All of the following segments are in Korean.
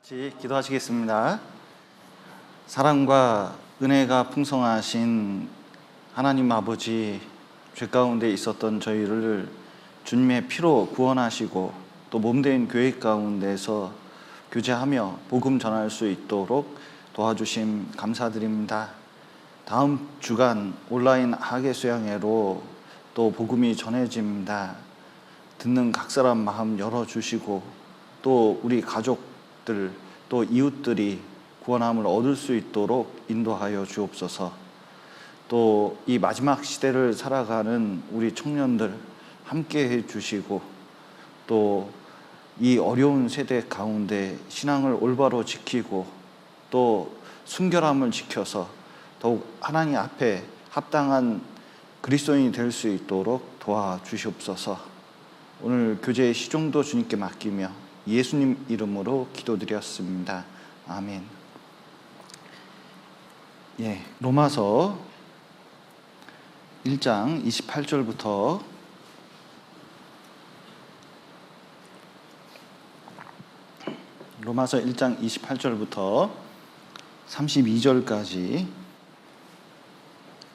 같이 기도하시겠습니다. 사랑과 은혜가 풍성하신 하나님 아버지, 죄 가운데 있었던 저희를 주님의 피로 구원하시고 또 몸된 교회 가운데서 교제하며 복음 전할 수 있도록 도와주심 감사드립니다. 다음 주간 온라인 학예 수양회로 또 복음이 전해집니다. 듣는 각 사람 마음 열어주시고 또 우리 가족들 또 이웃들이 구원함을 얻을 수 있도록 인도하여 주옵소서. 또 이 마지막 시대를 살아가는 우리 청년들 함께 해주시고 또 이 어려운 세대 가운데 신앙을 올바로 지키고 또 순결함을 지켜서 더욱 하나님 앞에 합당한 그리스도인이 될 수 있도록 도와주시옵소서. 오늘 교제의 시종도 주님께 맡기며 예수님 이름으로 기도드렸습니다. 아멘. 로마서 1장 28절부터 로마서 1장 28절부터 32절까지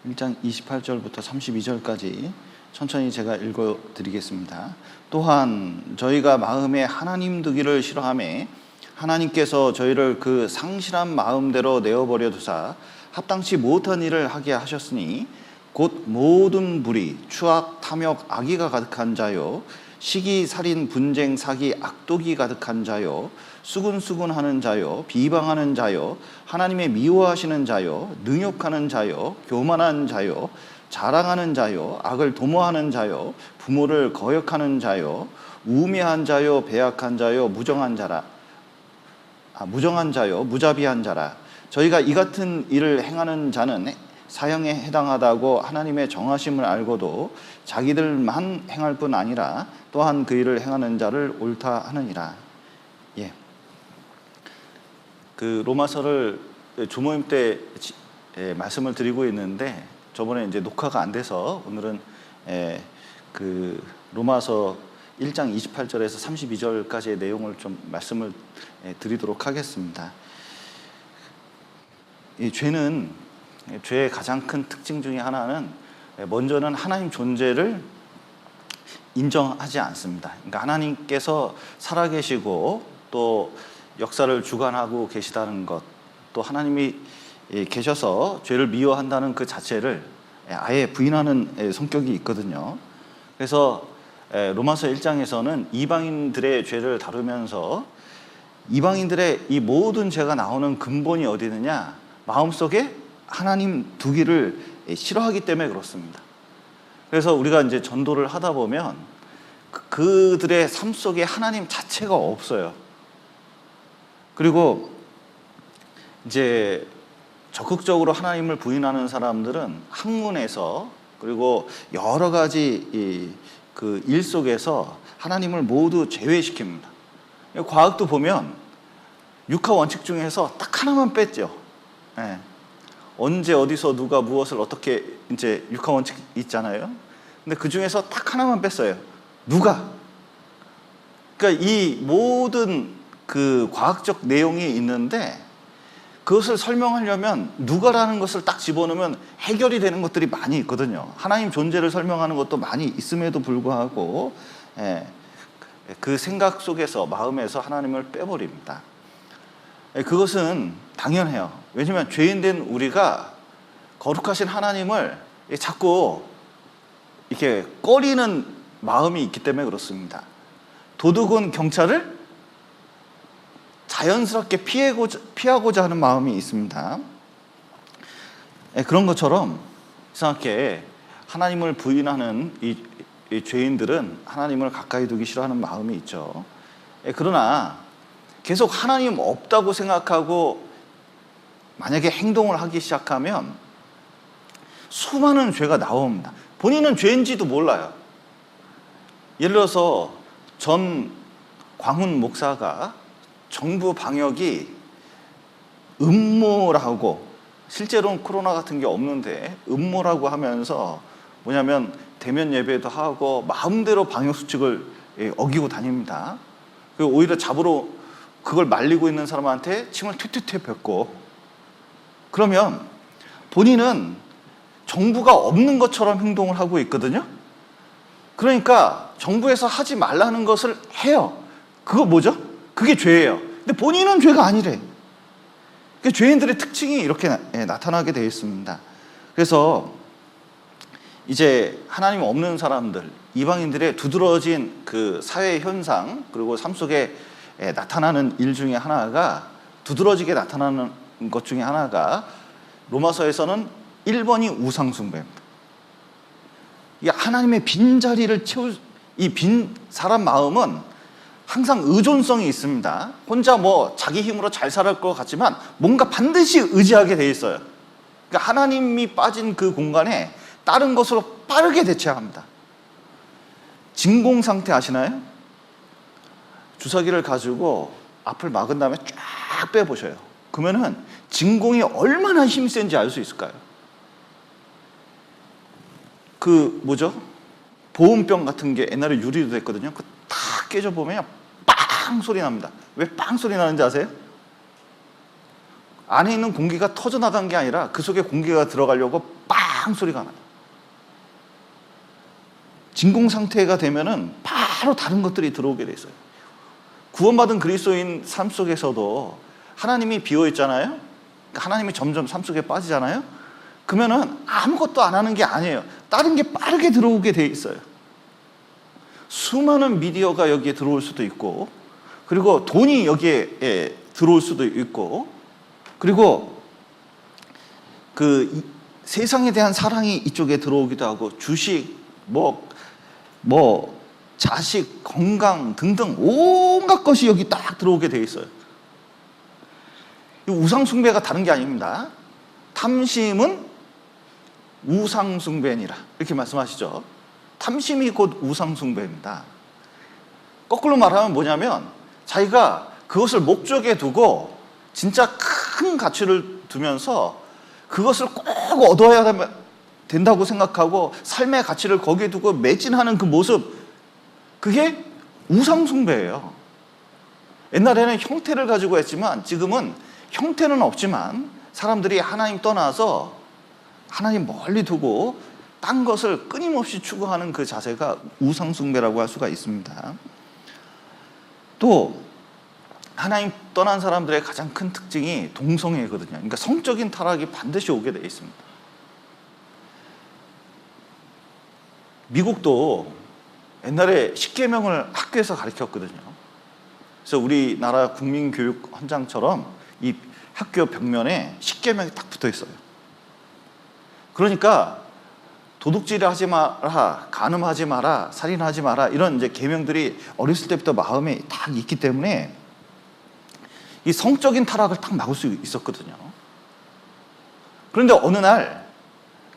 1장 28절부터 32절까지 천천히 제가 읽어드리겠습니다. 또한 저희가 마음에 하나님 두기를 싫어하매 하나님께서 저희를 그 상실한 마음대로 내어버려 두사 합당치 못한 일을 하게 하셨으니 곧 모든 불의, 추악, 탐욕, 악의가 가득한 자요 시기, 살인, 분쟁, 사기, 악독이 가득한 자요 수군수군하는 자요 비방하는 자요 하나님의 미워하시는 자요 능욕하는 자요 교만한 자요 자랑하는 자요 악을 도모하는 자요 부모를 거역하는 자요 우매한 자요 배악한 자요 무정한 자요 무자비한 자라. 저희가 이 같은 일을 행하는 자는 사형에 해당하다고 하나님의 정하심을 알고도 자기들만 행할 뿐 아니라 또한 그 일을 행하는 자를 옳다 하느니라. 그 로마서를 주모임 때 말씀을 드리고 있는데 저번에 이제 녹화가 안 돼서 오늘은 그 로마서 1장 28절에서 32절까지의 내용을 좀 말씀을 드리도록 하겠습니다. 이 죄의 가장 큰 특징 중에 하나는 먼저는 하나님 존재를 인정하지 않습니다. 그러니까 하나님께서 살아계시고 또 역사를 주관하고 계시다는 것, 또 하나님이 계셔서 죄를 미워한다는 그 자체를 아예 부인하는 성격이 있거든요. 그래서 로마서 1장에서는 이방인들의 죄를 다루면서 이방인들의 이 모든 죄가 나오는 근본이 어디 있느냐? 마음속에 하나님 두기를 싫어하기 때문에 그렇습니다. 그래서 우리가 이제 전도를 하다 보면 그들의 삶 속에 하나님 자체가 없어요. 그리고 이제 적극적으로 하나님을 부인하는 사람들은 학문에서 그리고 여러 가지 그 일 속에서 하나님을 모두 제외시킵니다. 과학도 보면 육하 원칙 중에서 딱 하나만 뺐죠. 언제 어디서 누가 무엇을 어떻게 이제 육하 원칙 있잖아요. 근데 그 중에서 딱 하나만 뺐어요. 누가? 그러니까 이 모든 그 과학적 내용이 있는데 그것을 설명하려면 누가라는 것을 딱 집어넣으면 해결이 되는 것들이 많이 있거든요. 하나님 존재를 설명하는 것도 많이 있음에도 불구하고 그 생각 속에서 마음에서 하나님을 빼버립니다. 그것은 당연해요. 왜냐하면 죄인된 우리가 거룩하신 하나님을 자꾸 이렇게 꺼리는 마음이 있기 때문에 그렇습니다. 도둑은 경찰을 자연스럽게 피하고자 하는 마음이 있습니다. 그런 것처럼 이상하게 하나님을 부인하는 이 죄인들은 하나님을 가까이 두기 싫어하는 마음이 있죠. 그러나 계속 하나님 없다고 생각하고 만약에 행동을 하기 시작하면 수많은 죄가 나옵니다. 본인은 죄인지도 몰라요. 예를 들어서 전 광훈 목사가 정부 방역이 음모라고, 실제로는 코로나 같은 게 없는데 음모라고 하면서 뭐냐면 대면 예배도 하고 마음대로 방역 수칙을 어기고 다닙니다. 그리고 오히려 잡으러 그걸 말리고 있는 사람한테 침을 튀튀튀 뱉고, 그러면 본인은 정부가 없는 것처럼 행동을 하고 있거든요. 그러니까 정부에서 하지 말라는 것을 해요. 그거 뭐죠? 그게 죄예요. 근데 본인은 죄가 아니래. 그러니까 죄인들의 특징이 이렇게 나타나게 되어 있습니다. 그래서 이제 하나님 없는 사람들, 이방인들의 두드러진 그 사회 현상, 그리고 삶 속에 나타나는 일 중에 하나가, 두드러지게 나타나는 것 중에 하나가 로마서에서는 1번이 우상숭배입니다. 이 하나님의 빈자리를 채울, 이 빈 사람 마음은 항상 의존성이 있습니다. 혼자 뭐 자기 힘으로 잘 살아갈 것 같지만 뭔가 반드시 의지하게 돼 있어요. 그러니까 하나님이 빠진 그 공간에 다른 것으로 빠르게 대체합니다. 진공 상태 아시나요? 주사기를 가지고 앞을 막은 다음에 쫙 빼보셔요. 그러면은 진공이 얼마나 힘이 센지 알 수 있을까요? 그 뭐죠? 보온병 같은 게 옛날에 유리로 됐거든요. 그 탁 깨져보면 빵 소리 납니다. 왜 빵 소리 나는지 아세요? 안에 있는 공기가 터져나간 게 아니라 그 속에 공기가 들어가려고 빵 소리가 나요. 진공 상태가 되면은 바로 다른 것들이 들어오게 돼 있어요. 구원받은 그리스도인 삶 속에서도 하나님이 비어 있잖아요. 하나님이 점점 삶 속에 빠지잖아요. 그러면은 아무것도 안 하는 게 아니에요. 다른 게 빠르게 들어오게 돼 있어요. 수많은 미디어가 여기에 들어올 수도 있고, 그리고 돈이 여기에 들어올 수도 있고, 그리고 그 세상에 대한 사랑이 이쪽에 들어오기도 하고, 주식, 자식, 건강 등등 온갖 것이 여기 딱 들어오게 돼 있어요. 우상숭배가 다른 게 아닙니다. 탐심은 우상숭배니라, 이렇게 말씀하시죠. 탐심이 곧 우상숭배입니다. 거꾸로 말하면 뭐냐면, 자기가 그것을 목적에 두고 진짜 큰 가치를 두면서 그것을 꼭 얻어야 된다고 생각하고 삶의 가치를 거기에 두고 매진하는 그 모습, 그게 우상숭배예요. 옛날에는 형태를 가지고 했지만 지금은 형태는 없지만 사람들이 하나님 떠나서 하나님 멀리 두고 딴 것을 끊임없이 추구하는 그 자세가 우상숭배라고 할 수가 있습니다. 또 하나님 떠난 사람들의 가장 큰 특징이 동성애거든요. 그러니까 성적인 타락이 반드시 오게 되어 있습니다. 미국도 옛날에 십계명을 학교에서 가르쳤거든요. 그래서 우리나라 국민교육 헌장처럼 이 학교 벽면에 십계명이 딱 붙어 있어요. 그러니까 도둑질 하지 마라, 간음하지 마라, 살인하지 마라, 이런 이제 계명들이 어렸을 때부터 마음에 딱 있기 때문에 이 성적인 타락을 딱 막을 수 있었거든요. 그런데 어느 날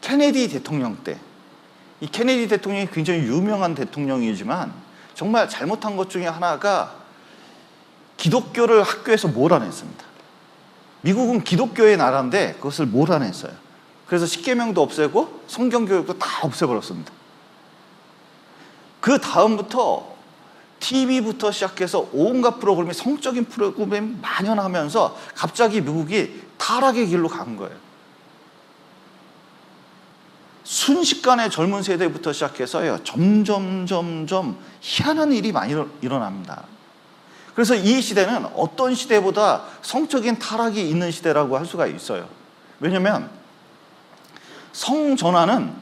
케네디 대통령 때, 이 케네디 대통령이 굉장히 유명한 대통령이지만 정말 잘못한 것 중에 하나가 기독교를 학교에서 몰아냈습니다. 미국은 기독교의 나라인데 그것을 몰아냈어요. 그래서 십계명도 없애고 성경교육도 다 없애버렸습니다. 그 다음부터 TV부터 시작해서 온갖 프로그램이, 성적인 프로그램이 만연하면서 갑자기 미국이 타락의 길로 간 거예요. 순식간에 젊은 세대부터 시작해서요, 점점 희한한 일이 많이 일어납니다. 그래서 이 시대는 어떤 시대보다 성적인 타락이 있는 시대라고 할 수가 있어요. 왜냐하면 성전환은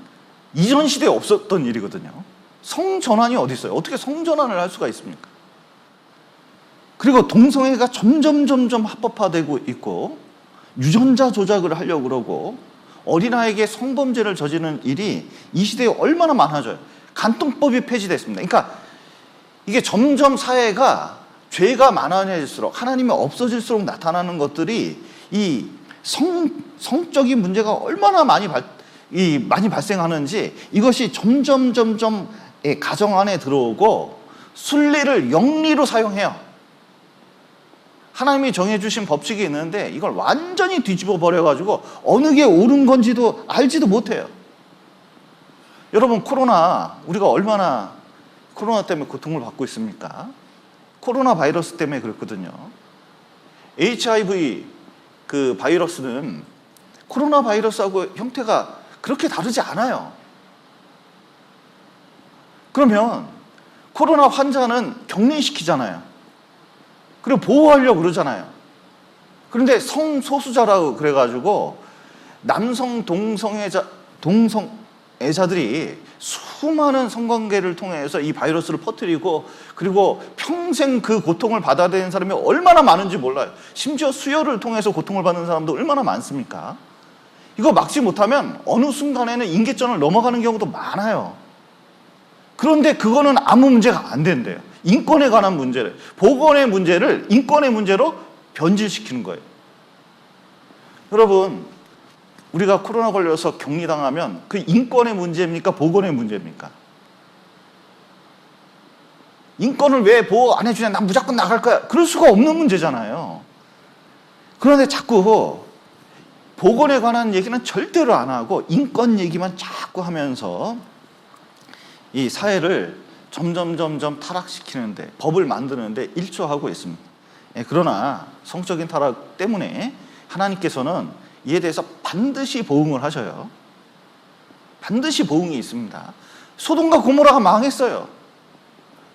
이전 시대에 없었던 일이거든요. 성전환이 어디 있어요? 어떻게 성전환을 할 수가 있습니까? 그리고 동성애가 점점 합법화되고 있고, 유전자 조작을 하려고 그러고, 어린아이에게 성범죄를 저지르는 일이 이 시대에 얼마나 많아져요. 간통법이 폐지됐습니다. 그러니까 이게 점점 사회가 죄가 많아질수록, 하나님이 없어질수록 나타나는 것들이 이 성적인 문제가 얼마나 많이 발생하는지, 이것이 점점 가정 안에 들어오고 순리를 영리로 사용해요. 하나님이 정해주신 법칙이 있는데 이걸 완전히 뒤집어 버려가지고 어느 게 옳은 건지도 알지도 못해요. 여러분, 우리가 얼마나 코로나 때문에 고통을 받고 있습니까? 코로나 바이러스 때문에 그렇거든요. HIV 그 바이러스는 코로나 바이러스하고 형태가 그렇게 다르지 않아요. 그러면 코로나 환자는 격리시키잖아요. 그리고 보호하려고 그러잖아요. 그런데 성소수자라고 그래가지고 남성 동성애자들이 수많은 성관계를 통해서 이 바이러스를 퍼뜨리고 그리고 평생 그 고통을 받아야 되는 사람이 얼마나 많은지 몰라요. 심지어 수혈을 통해서 고통을 받는 사람도 얼마나 많습니까? 이거 막지 못하면 어느 순간에는 인계점을 넘어가는 경우도 많아요. 그런데 그거는 아무 문제가 안 된대요. 인권에 관한 문제를, 보건의 문제를 인권의 문제로 변질시키는 거예요. 여러분, 우리가 코로나 걸려서 격리당하면 그 인권의 문제입니까? 보건의 문제입니까? 인권을 왜 보호 안 해주냐? 난 무조건 나갈 거야. 그럴 수가 없는 문제잖아요. 그런데 자꾸 보건에 관한 얘기는 절대로 안 하고 인권 얘기만 자꾸 하면서 이 사회를 점점 타락시키는데, 법을 만드는데 일조하고 있습니다. 그러나 성적인 타락 때문에 하나님께서는 이에 대해서 반드시 보응을 하셔요. 반드시 보응이 있습니다. 소돔과 고모라가 망했어요.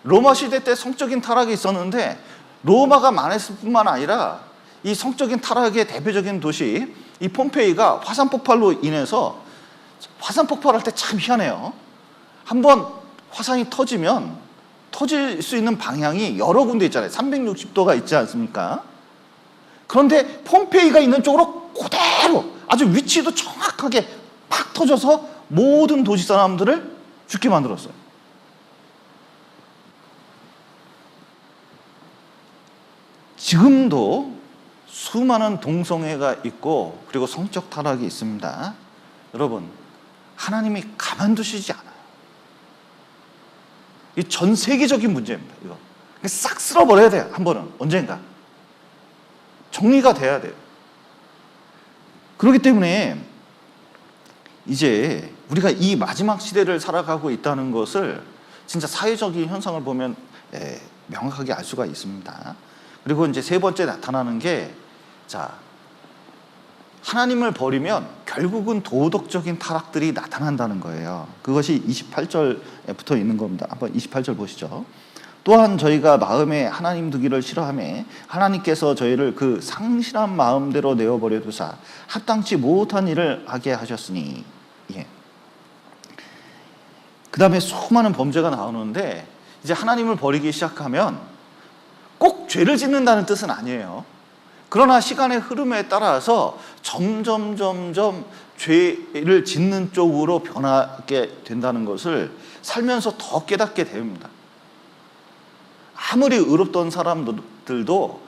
로마 시대 때 성적인 타락이 있었는데 로마가 망했을 뿐만 아니라 이 성적인 타락의 대표적인 도시 이 폼페이가 화산 폭발로 인해서, 화산 폭발할 때 참 희한해요. 한번 화산이 터지면 터질 수 있는 방향이 여러 군데 있잖아요. 360도가 있지 않습니까? 그런데 폼페이가 있는 쪽으로 그대로 아주 위치도 정확하게 팍 터져서 모든 도시 사람들을 죽게 만들었어요. 지금도 수많은 동성애가 있고 그리고 성적 타락이 있습니다. 여러분, 하나님이 가만두시지 않아요. 이 전 세계적인 문제입니다. 이거 싹 쓸어버려야 돼요. 한 번은 언젠가 정리가 돼야 돼요. 그렇기 때문에 이제 우리가 이 마지막 시대를 살아가고 있다는 것을 진짜 사회적인 현상을 보면 명확하게 알 수가 있습니다. 그리고 이제 세 번째 나타나는 게, 자, 하나님을 버리면 결국은 도덕적인 타락들이 나타난다는 거예요. 그것이 28절에 붙어 있는 겁니다. 한번 28절 보시죠. 또한 저희가 마음에 하나님 두기를 싫어하며 하나님께서 저희를 그 상실한 마음대로 내어버려 두사 합당치 못한 일을 하게 하셨으니. 그 다음에 수많은 범죄가 나오는데, 이제 하나님을 버리기 시작하면 꼭 죄를 짓는다는 뜻은 아니에요. 그러나 시간의 흐름에 따라서 점점 죄를 짓는 쪽으로 변하게 된다는 것을 살면서 더 깨닫게 됩니다. 아무리 의롭던 사람들도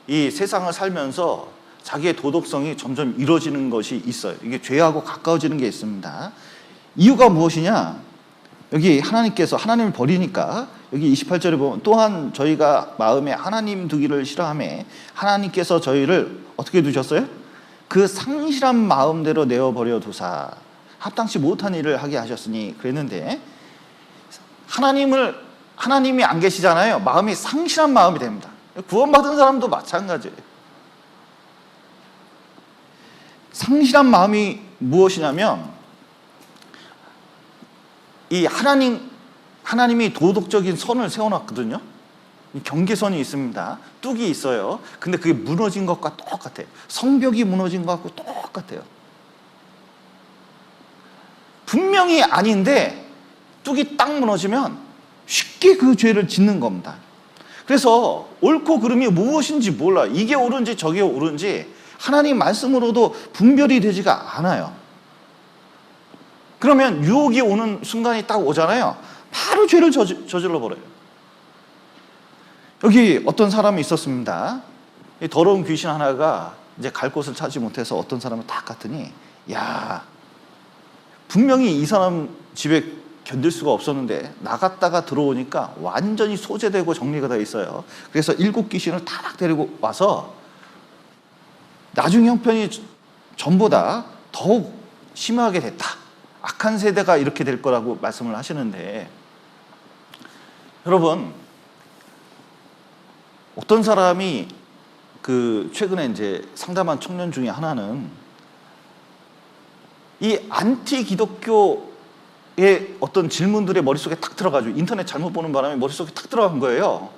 이 세상을 살면서 자기의 도덕성이 점점 이루어지는 것이 있어요. 이게 죄하고 가까워지는 게 있습니다. 이유가 무엇이냐? 여기 하나님께서 하나님을 버리니까 여기 28절에 보면 또한 저희가 마음에 하나님 두기를 싫어하며 하나님께서 저희를 어떻게 두셨어요? 그 상실한 마음대로 내어버려 두사 합당치 못한 일을 하게 하셨으니. 그랬는데 하나님이 안 계시잖아요. 마음이 상실한 마음이 됩니다. 구원받은 사람도 마찬가지예요. 상실한 마음이 무엇이냐면, 이 하나님이 도덕적인 선을 세워놨거든요. 경계선이 있습니다. 뚝이 있어요. 근데 그게 무너진 것과 똑같아요. 성벽이 무너진 것과 똑같아요. 분명히 아닌데 뚝이 딱 무너지면 쉽게 그 죄를 짓는 겁니다. 그래서 옳고 그름이 무엇인지 몰라. 이게 옳은지 저게 옳은지 하나님 말씀으로도 분별이 되지가 않아요. 그러면 유혹이 오는 순간이 딱 오잖아요. 바로 죄를 저질러 버려요. 여기 어떤 사람이 있었습니다. 이 더러운 귀신 하나가 이제 갈 곳을 찾지 못해서 어떤 사람을 딱 갔더니, 야, 분명히 이 사람 집에 견딜 수가 없었는데 나갔다가 들어오니까 완전히 소재되고 정리가 돼 있어요. 그래서 7 귀신을 다 데리고 와서 나중 형편이 전보다 더욱 심하게 됐다. 악한 세대가 이렇게 될 거라고 말씀을 하시는데, 여러분, 어떤 사람이 그 최근에 이제 상담한 청년 중에 하나는 이 안티 기독교의 어떤 질문들의 머릿속에 탁 들어가지고 인터넷 잘못 보는 바람에 머릿속에 탁 들어간 거예요.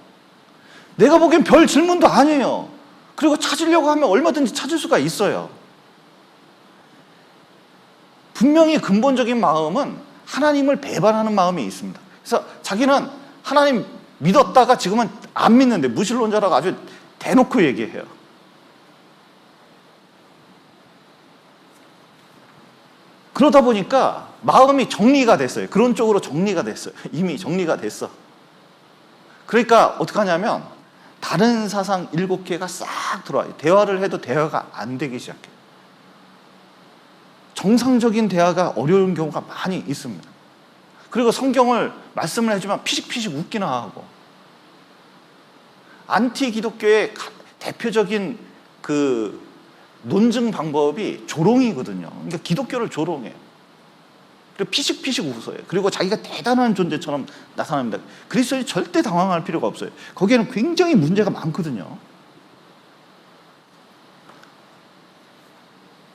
내가 보기엔 별 질문도 아니에요. 그리고 찾으려고 하면 얼마든지 찾을 수가 있어요. 분명히 근본적인 마음은 하나님을 배반하는 마음이 있습니다. 그래서 자기는 하나님 믿었다가 지금은 안 믿는데 무신론자라고 아주 대놓고 얘기해요. 그러다 보니까 마음이 정리가 됐어요. 그런 쪽으로 정리가 됐어요. 이미 정리가 됐어. 그러니까 어떻게 하냐면 다른 사상 7개가 싹 들어와요. 대화를 해도 대화가 안 되기 시작해요. 정상적인 대화가 어려운 경우가 많이 있습니다. 그리고 성경을 말씀을 해주면 피식피식 웃기나 하고, 안티 기독교의 대표적인 그 논증 방법이 조롱이거든요. 그러니까 기독교를 조롱해요. 그리고 피식피식 웃어요. 그리고 자기가 대단한 존재처럼 나타납니다. 그리스도인이 절대 당황할 필요가 없어요. 거기에는 굉장히 문제가 많거든요.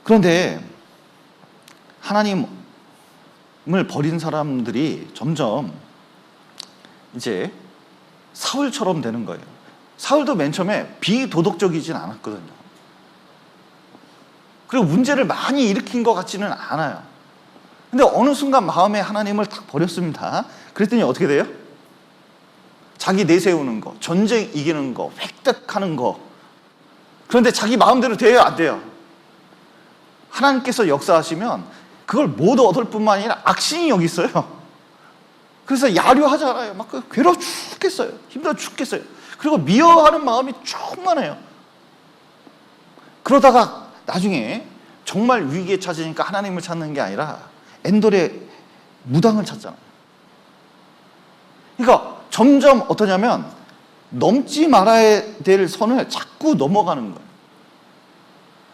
그런데 하나님을 버린 사람들이 점점 이제 사울처럼 되는 거예요. 사울도 맨 처음에 비도덕적이진 않았거든요. 그리고 문제를 많이 일으킨 것 같지는 않아요. 근데 어느 순간 마음에 하나님을 딱 버렸습니다. 그랬더니 어떻게 돼요? 자기 내세우는 거, 전쟁 이기는 거, 획득하는 거. 그런데 자기 마음대로 돼요, 안 돼요? 하나님께서 역사하시면 그걸 못 얻을 뿐만 아니라 악신이 여기 있어요. 그래서 야류하잖아요. 막 괴로워 죽겠어요. 힘들어 죽겠어요. 그리고 미워하는 마음이 충만해요. 그러다가 나중에 정말 위기에 처지니까 하나님을 찾는 게 아니라 엔돌의 무당을 찾잖아요. 그러니까 점점 어떠냐면 넘지 말아야 될 선을 자꾸 넘어가는 거예요.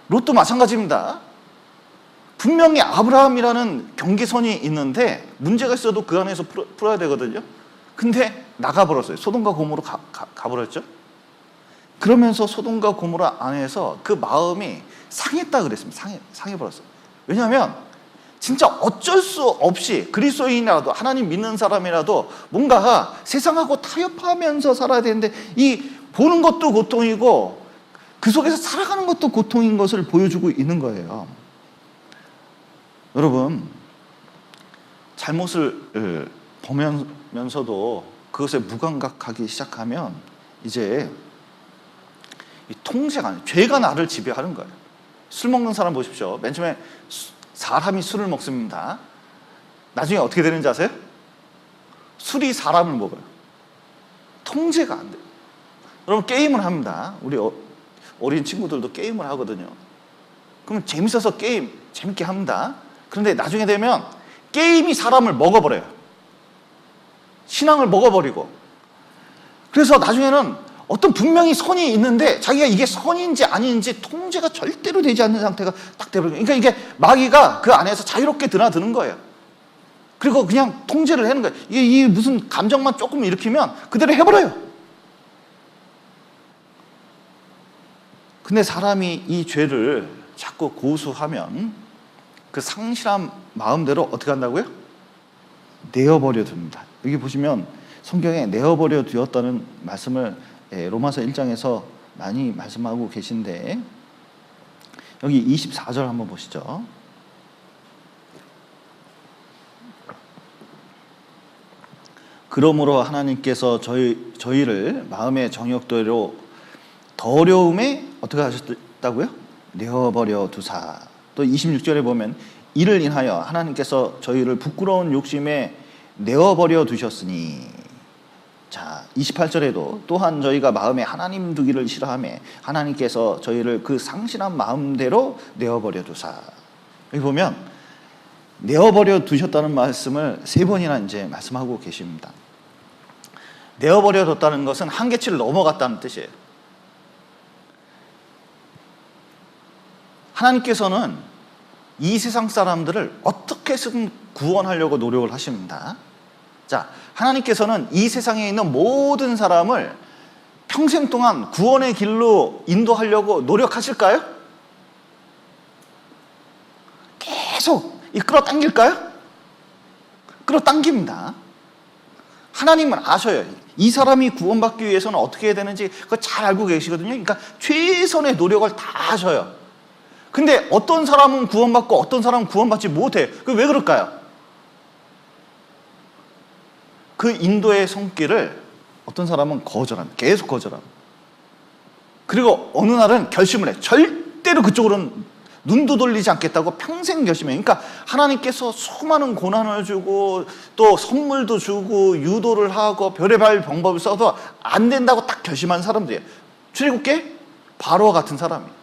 롯도 마찬가지입니다. 분명히 아브라함이라는 경계선이 있는데 문제가 있어도 그 안에서 풀어야 되거든요. 근데 나가버렸어요. 소돔과 고모로 가버렸죠. 그러면서 소돔과 고모라 안에서 그 마음이 상했다 그랬습니다. 상해버렸어요. 왜냐하면 진짜 어쩔 수 없이 그리스도인이라도 하나님 믿는 사람이라도 뭔가 세상하고 타협하면서 살아야 되는데 이 보는 것도 고통이고 그 속에서 살아가는 것도 고통인 것을 보여주고 있는 거예요. 여러분, 잘못을 보면서도 그것에 무감각하기 시작하면 이제 이 통제가 아니에요. 죄가 나를 지배하는 거예요. 술 먹는 사람 보십시오. 맨 처음에 사람이 술을 먹습니다. 나중에 어떻게 되는지 아세요? 술이 사람을 먹어요. 통제가 안 돼요. 여러분, 게임을 합니다. 우리 어린 친구들도 게임을 하거든요. 그럼 재밌어서 게임 재밌게 합니다. 그런데 나중에 되면 게임이 사람을 먹어버려요. 신앙을 먹어버리고. 그래서 나중에는 어떤 분명히 선이 있는데 자기가 이게 선인지 아닌지 통제가 절대로 되지 않는 상태가 딱 되버려요. 그러니까 이게 마귀가 그 안에서 자유롭게 드나드는 거예요. 그리고 그냥 통제를 하는 거예요. 이게 무슨 감정만 조금 일으키면 그대로 해버려요. 근데 사람이 이 죄를 자꾸 고수하면 그 상실한 마음대로 어떻게 한다고요? 내어버려 둡니다. 여기 보시면 성경에 내어버려 두었다는 말씀을 로마서 1장에서 많이 말씀하고 계신데 여기 24절 한번 보시죠. 그러므로 하나님께서 저희를 마음의 정욕대로 더러움에 어떻게 하셨다고요? 내어버려 두사. 또 26절에 보면 이를 인하여 하나님께서 저희를 부끄러운 욕심에 내어버려 두셨으니. 자, 28절에도 또한 저희가 마음에 하나님 두기를 싫어하며 하나님께서 저희를 그 상실한 마음대로 내어버려 두사. 여기 보면 내어버려 두셨다는 말씀을 3번이나 이제 말씀하고 계십니다. 내어버려 뒀다는 것은 한계치를 넘어갔다는 뜻이에요. 하나님께서는 이 세상 사람들을 어떻게든 구원하려고 노력을 하십니다. 자, 하나님께서는 이 세상에 있는 모든 사람을 평생 동안 구원의 길로 인도하려고 노력하실까요? 계속 끌어당길까요? 끌어당깁니다. 하나님은 아셔요. 이 사람이 구원받기 위해서는 어떻게 해야 되는지 그거 잘 알고 계시거든요. 그러니까 최선의 노력을 다 하셔요. 근데 어떤 사람은 구원받고 어떤 사람은 구원받지 못해요. 왜 그럴까요? 그 인도의 손길을 어떤 사람은 거절합니다. 계속 거절합니다. 그리고 어느 날은 결심을 해. 절대로 그쪽으로는 눈도 돌리지 않겠다고 평생 결심해요. 그러니까 하나님께서 수많은 고난을 주고 또 선물도 주고 유도를 하고 별의별 방법을 써도 안 된다고 딱 결심한 사람들이에요. 출애굽기에 바로와 같은 사람이에요.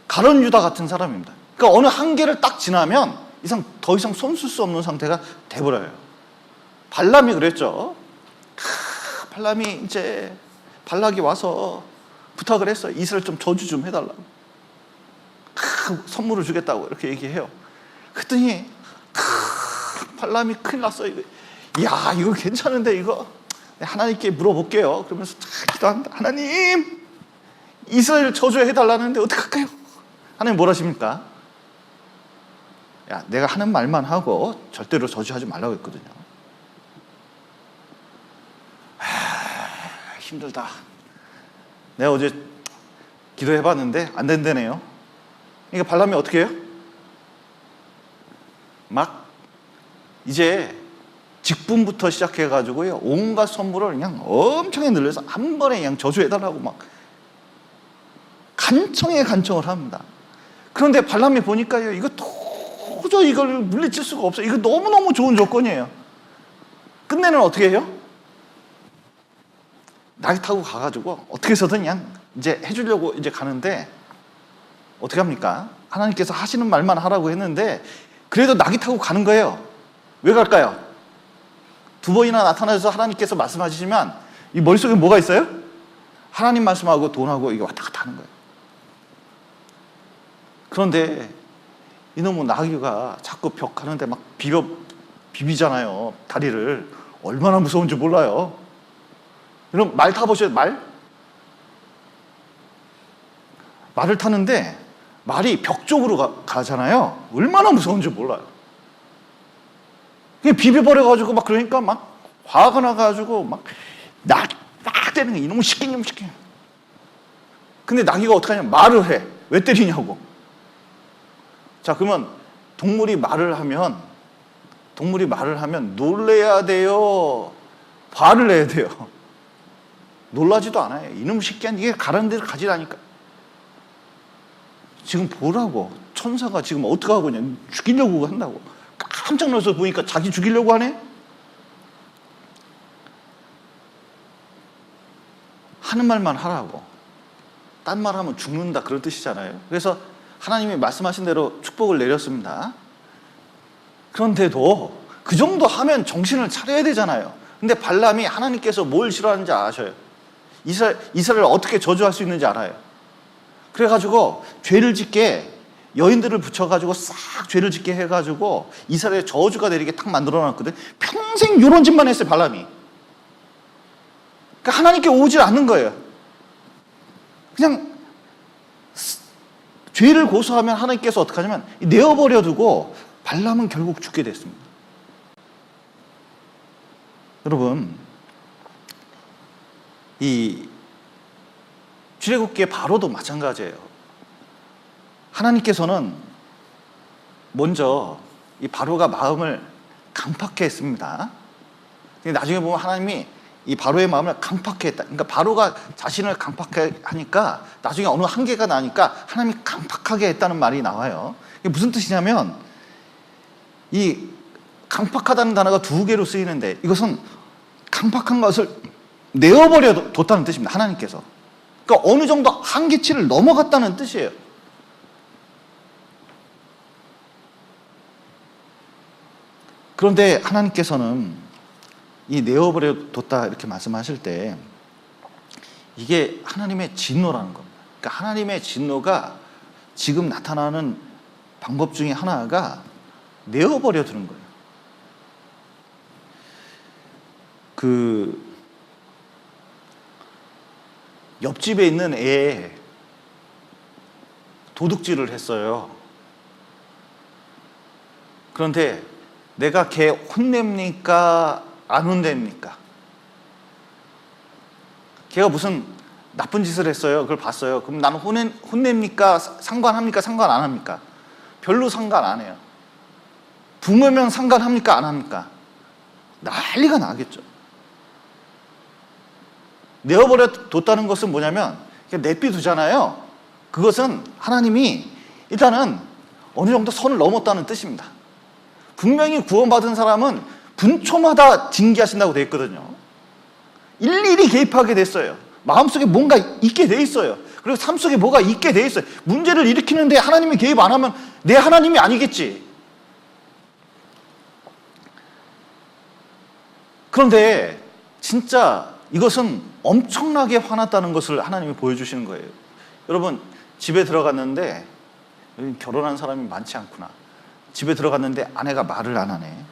가룟 유다 같은 사람입니다. 그러니까 어느 한계를 딱 지나면 더 이상 손쓸 수 없는 상태가 돼버려요. 발람이 그랬죠. 발락이 와서 부탁을 했어요. 이스라엘 좀 저주 좀 해달라고. 선물을 주겠다고 이렇게 얘기해요. 그랬더니 발람이 큰일 났어요. 야, 이거 괜찮은데 이거 하나님께 물어볼게요. 그러면서 기도한다. 하나님, 이스라엘 저주해달라는데 어떡할까요? 하나님 뭐라 하십니까? 야, 내가 하는 말만 하고 절대로 저주하지 말라고 했거든요. 힘들다. 내가 어제 기도해봤는데 안 된다네요. 그러니까 발람이 어떻게 해요? 막 이제 직분부터 시작해가지고요, 온갖 선물을 그냥 엄청나게 늘려서 한 번에 그냥 저주해달라고 막 간청을 합니다. 그런데 발람이 보니까요, 이거 도저히 이걸 물리칠 수가 없어요. 이거 너무너무 좋은 조건이에요. 끝내는 어떻게 해요? 낙이 타고 가가지고 어떻게 해서든 그냥 이제 해주려고 이제 가는데 어떻게 합니까? 하나님께서 하시는 말만 하라고 했는데 그래도 낙이 타고 가는 거예요. 왜 갈까요? 두 번이나 나타나셔서 하나님께서 말씀하시면 이 머릿속에 뭐가 있어요? 하나님 말씀하고 돈하고 이게 왔다 갔다 하는 거예요. 그런데 이놈의 나귀가 자꾸 벽 가는데 막 비비잖아요. 다리를. 얼마나 무서운지 몰라요. 여러분 말 타보셔요. 말을 타는데 말이 벽 쪽으로 가잖아요. 얼마나 무서운지 몰라요. 그게 비벼버려가지고 막 그러니까 막 화가 나가지고 막 되는 거야. 이놈의 시킨 놈 시킨. 근데 나귀가 어떡하냐? 말을 해. 왜 때리냐고. 자, 그러면 동물이 말을 하면 놀래야 돼요? 화를 내야 돼요? 놀라지도 않아요. 이놈 시끼야, 이게 가라는 데를 가지라니까. 지금 보라고. 천사가 지금 어떡하고 그냥 죽이려고 한다고. 깜짝 놀라서 보니까 자기 죽이려고 하네? 하는 말만 하라고. 딴 말 하면 죽는다, 그런 뜻이잖아요. 그래서 하나님이 말씀하신 대로 축복을 내렸습니다. 그런데도 그 정도 하면 정신을 차려야 되잖아요. 근데 발람이 하나님께서 뭘 싫어하는지 아셔요. 이스라엘을 어떻게 저주할 수 있는지 알아요. 그래가지고 죄를 짓게 여인들을 붙여가지고 싹 죄를 짓게 해가지고 이스라엘의 저주가 내리게 딱 만들어놨거든. 평생 이런 짓만 했어요, 발람이. 그러니까 하나님께 오질 않는 거예요. 그냥 죄를 고소하면 하나님께서 어떻게 하냐면 내어버려 두고 발람은 결국 죽게 됐습니다. 여러분, 이 출애굽기의 바로도 마찬가지예요. 하나님께서는 먼저 이 바로가 마음을 강팍해 했습니다. 근데 나중에 보면 하나님이 이 바로의 마음을 강팍해 했다. 그러니까 바로가 자신을 강팍해 하니까 나중에 어느 한계가 나니까 하나님이 강팍하게 했다는 말이 나와요. 이게 무슨 뜻이냐면 이 강팍하다는 단어가 두 개로 쓰이는데 이것은 강팍한 것을 내어버려 뒀다는 뜻입니다. 하나님께서. 그러니까 어느 정도 한계치를 넘어갔다는 뜻이에요. 그런데 하나님께서는 이 내어버려 뒀다 이렇게 말씀하실 때 이게 하나님의 진노라는 겁니다. 그러니까 하나님의 진노가 지금 나타나는 방법 중에 하나가 내어버려 두는 거예요. 옆집에 있는 애에 도둑질을 했어요. 그런데 내가 걔 혼냅니까? 안 혼냅니까? 걔가 무슨 나쁜 짓을 했어요. 그걸 봤어요. 그럼 나는 혼냅니까? 상관합니까? 상관 안 합니까? 별로 상관 안 해요. 부모면 상관합니까? 안 합니까? 난리가 나겠죠. 내어버려 뒀다는 것은 뭐냐면 내비두잖아요. 그것은 하나님이 일단은 어느 정도 선을 넘었다는 뜻입니다. 분명히 구원받은 사람은 분초마다 징계하신다고 되어 있거든요. 일일이 개입하게 됐어요. 마음속에 뭔가 있게 돼 있어요. 그리고 삶 속에 뭐가 있게 돼 있어요. 문제를 일으키는데 하나님이 개입 안 하면 내 하나님이 아니겠지. 그런데 진짜 이것은 엄청나게 화났다는 것을 하나님이 보여주시는 거예요. 여러분, 집에 들어갔는데 결혼한 사람이 많지 않구나. 집에 들어갔는데 아내가 말을 안 하네.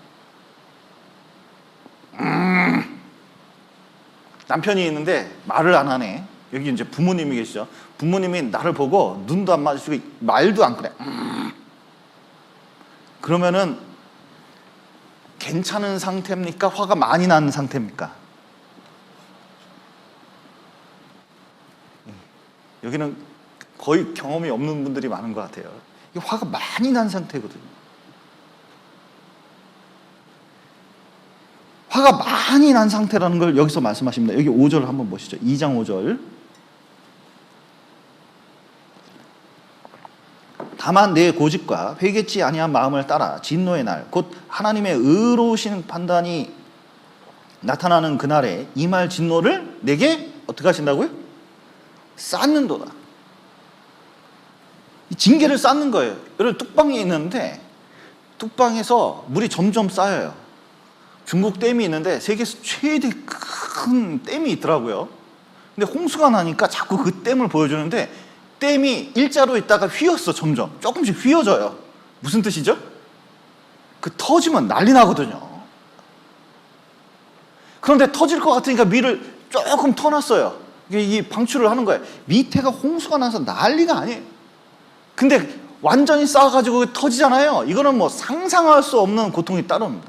남편이 있는데 말을 안 하네. 여기 이제 부모님이 계시죠. 부모님이 나를 보고 눈도 안 마주치고 말도 안 그래. 그러면은 괜찮은 상태입니까? 화가 많이 나는 상태입니까? 여기는 거의 경험이 없는 분들이 많은 것 같아요. 이게 화가 많이 난 상태거든요. 화가 많이 난 상태라는 걸 여기서 말씀하십니다. 여기 5절 한번 보시죠. 2장 5절. 다만 내 고집과 회개치 아니한 마음을 따라 진노의 날, 곧 하나님의 의로우신 판단이 나타나는 그날에 이 말 진노를 내게 어떻게 하신다고요? 쌓는도다. 이 징계를 쌓는 거예요. 여러분, 뚝방이 있는데 뚝방에서 물이 점점 쌓여요. 중국 댐이 있는데 세계에서 최대 큰 댐이 있더라고요. 근데 홍수가 나니까 자꾸 그 댐을 보여주는데 댐이 일자로 있다가 휘었어. 점점 조금씩 휘어져요. 무슨 뜻이죠? 그 터지면 난리 나거든요. 그런데 터질 것 같으니까 위를 조금 터놨어요. 이 방출을 하는 거예요. 밑에가 홍수가 나서 난리가 아니에요. 근데 완전히 쌓아가지고 터지잖아요. 이거는 뭐 상상할 수 없는 고통이 따릅니다.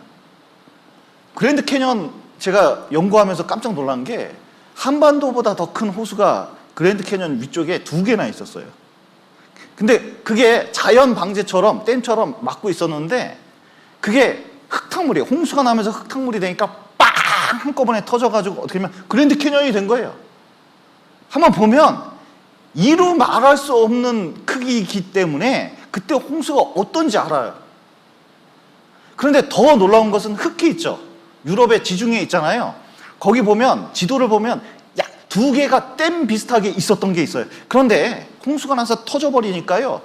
그랜드 캐년 제가 연구하면서 깜짝 놀란 게 한반도보다 더 큰 호수가 그랜드 캐년 위쪽에 2개나 있었어요. 근데 그게 자연 방제처럼 댐처럼 막고 있었는데 그게 흙탕물이에요. 홍수가 나면서 흙탕물이 되니까 빵! 한꺼번에 터져가지고 어떻게 보면 그랜드 캐년이 된 거예요. 한번 보면 이루 말할 수 없는 크기이기 때문에 그때 홍수가 어떤지 알아요. 그런데 더 놀라운 것은 흙이 있죠. 유럽의 지중해 있잖아요. 거기 보면 지도를 보면 약 2개가 댐 비슷하게 있었던 게 있어요. 그런데 홍수가 나서 터져버리니까요.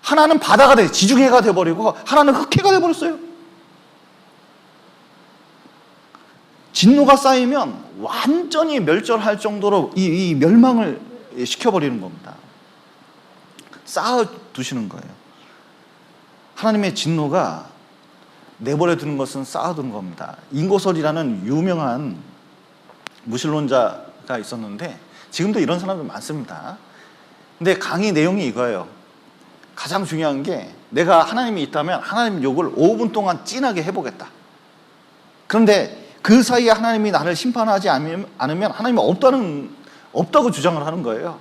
하나는 바다가 돼 지중해가 돼버리고 하나는 흑해가 돼버렸어요. 진노가 쌓이면 완전히 멸절할 정도로 이 멸망을 시켜버리는 겁니다. 쌓아두시는 거예요. 하나님의 진노가 내버려 두는 것은 쌓아두는 겁니다. 인고설이라는 유명한 무신론자가 있었는데 지금도 이런 사람들 많습니다. 근데 강의 내용이 이거예요. 가장 중요한 게 내가 하나님이 있다면 하나님 욕을 5분 동안 진하게 해보겠다. 그런데 그 사이에 하나님이 나를 심판하지 않으면 하나님이 없다고 주장을 하는 거예요.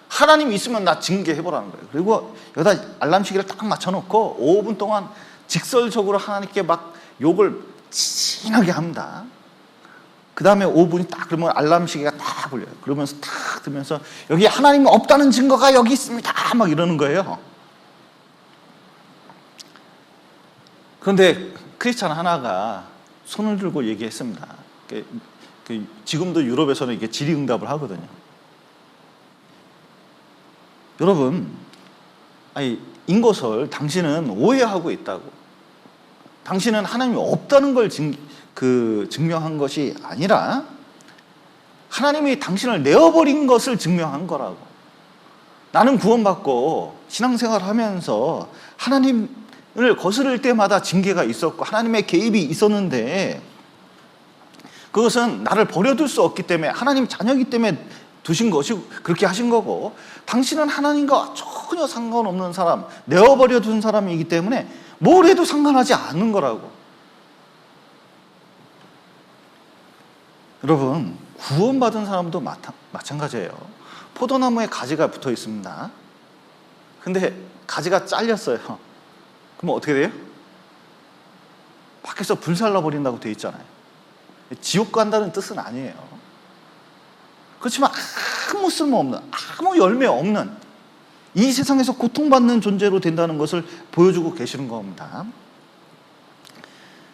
하나님이 있으면 나 징계해보라는 거예요. 그리고 여기다 알람시계를 딱 맞춰놓고 5분 동안 직설적으로 하나님께 막 욕을 진하게 합니다. 그 다음에 5분이 딱 그러면 알람시계가 딱 울려요. 그러면서 딱 들면서 여기 하나님이 없다는 증거가 여기 있습니다. 막 이러는 거예요. 그런데 크리스찬 하나가 손을 들고 얘기했습니다. 지금도 유럽에서는 이게 질의응답을 하거든요. 여러분, 인고설, 당신은 오해하고 있다고. 당신은 하나님이 없다는 걸 증명한 것이 아니라 하나님이 당신을 내어버린 것을 증명한 거라고. 나는 구원받고 신앙생활을 하면서 하나님을 거스를 때마다 징계가 있었고 하나님의 개입이 있었는데 그것은 나를 버려둘 수 없기 때문에 하나님 자녀이기 때문에 두신 것이 그렇게 하신 거고, 당신은 하나님과 전혀 상관없는 사람, 내어버려 둔 사람이기 때문에 뭘 해도 상관하지 않는 거라고. 여러분, 구원받은 사람도 마찬가지예요. 포도나무에 가지가 붙어 있습니다. 근데 가지가 잘렸어요. 그럼 어떻게 돼요? 밖에서 불살라 버린다고 돼 있잖아요. 지옥 간다는 뜻은 아니에요. 그렇지만 아무 쓸모없는, 아무 열매 없는, 이 세상에서 고통받는 존재로 된다는 것을 보여주고 계시는 겁니다.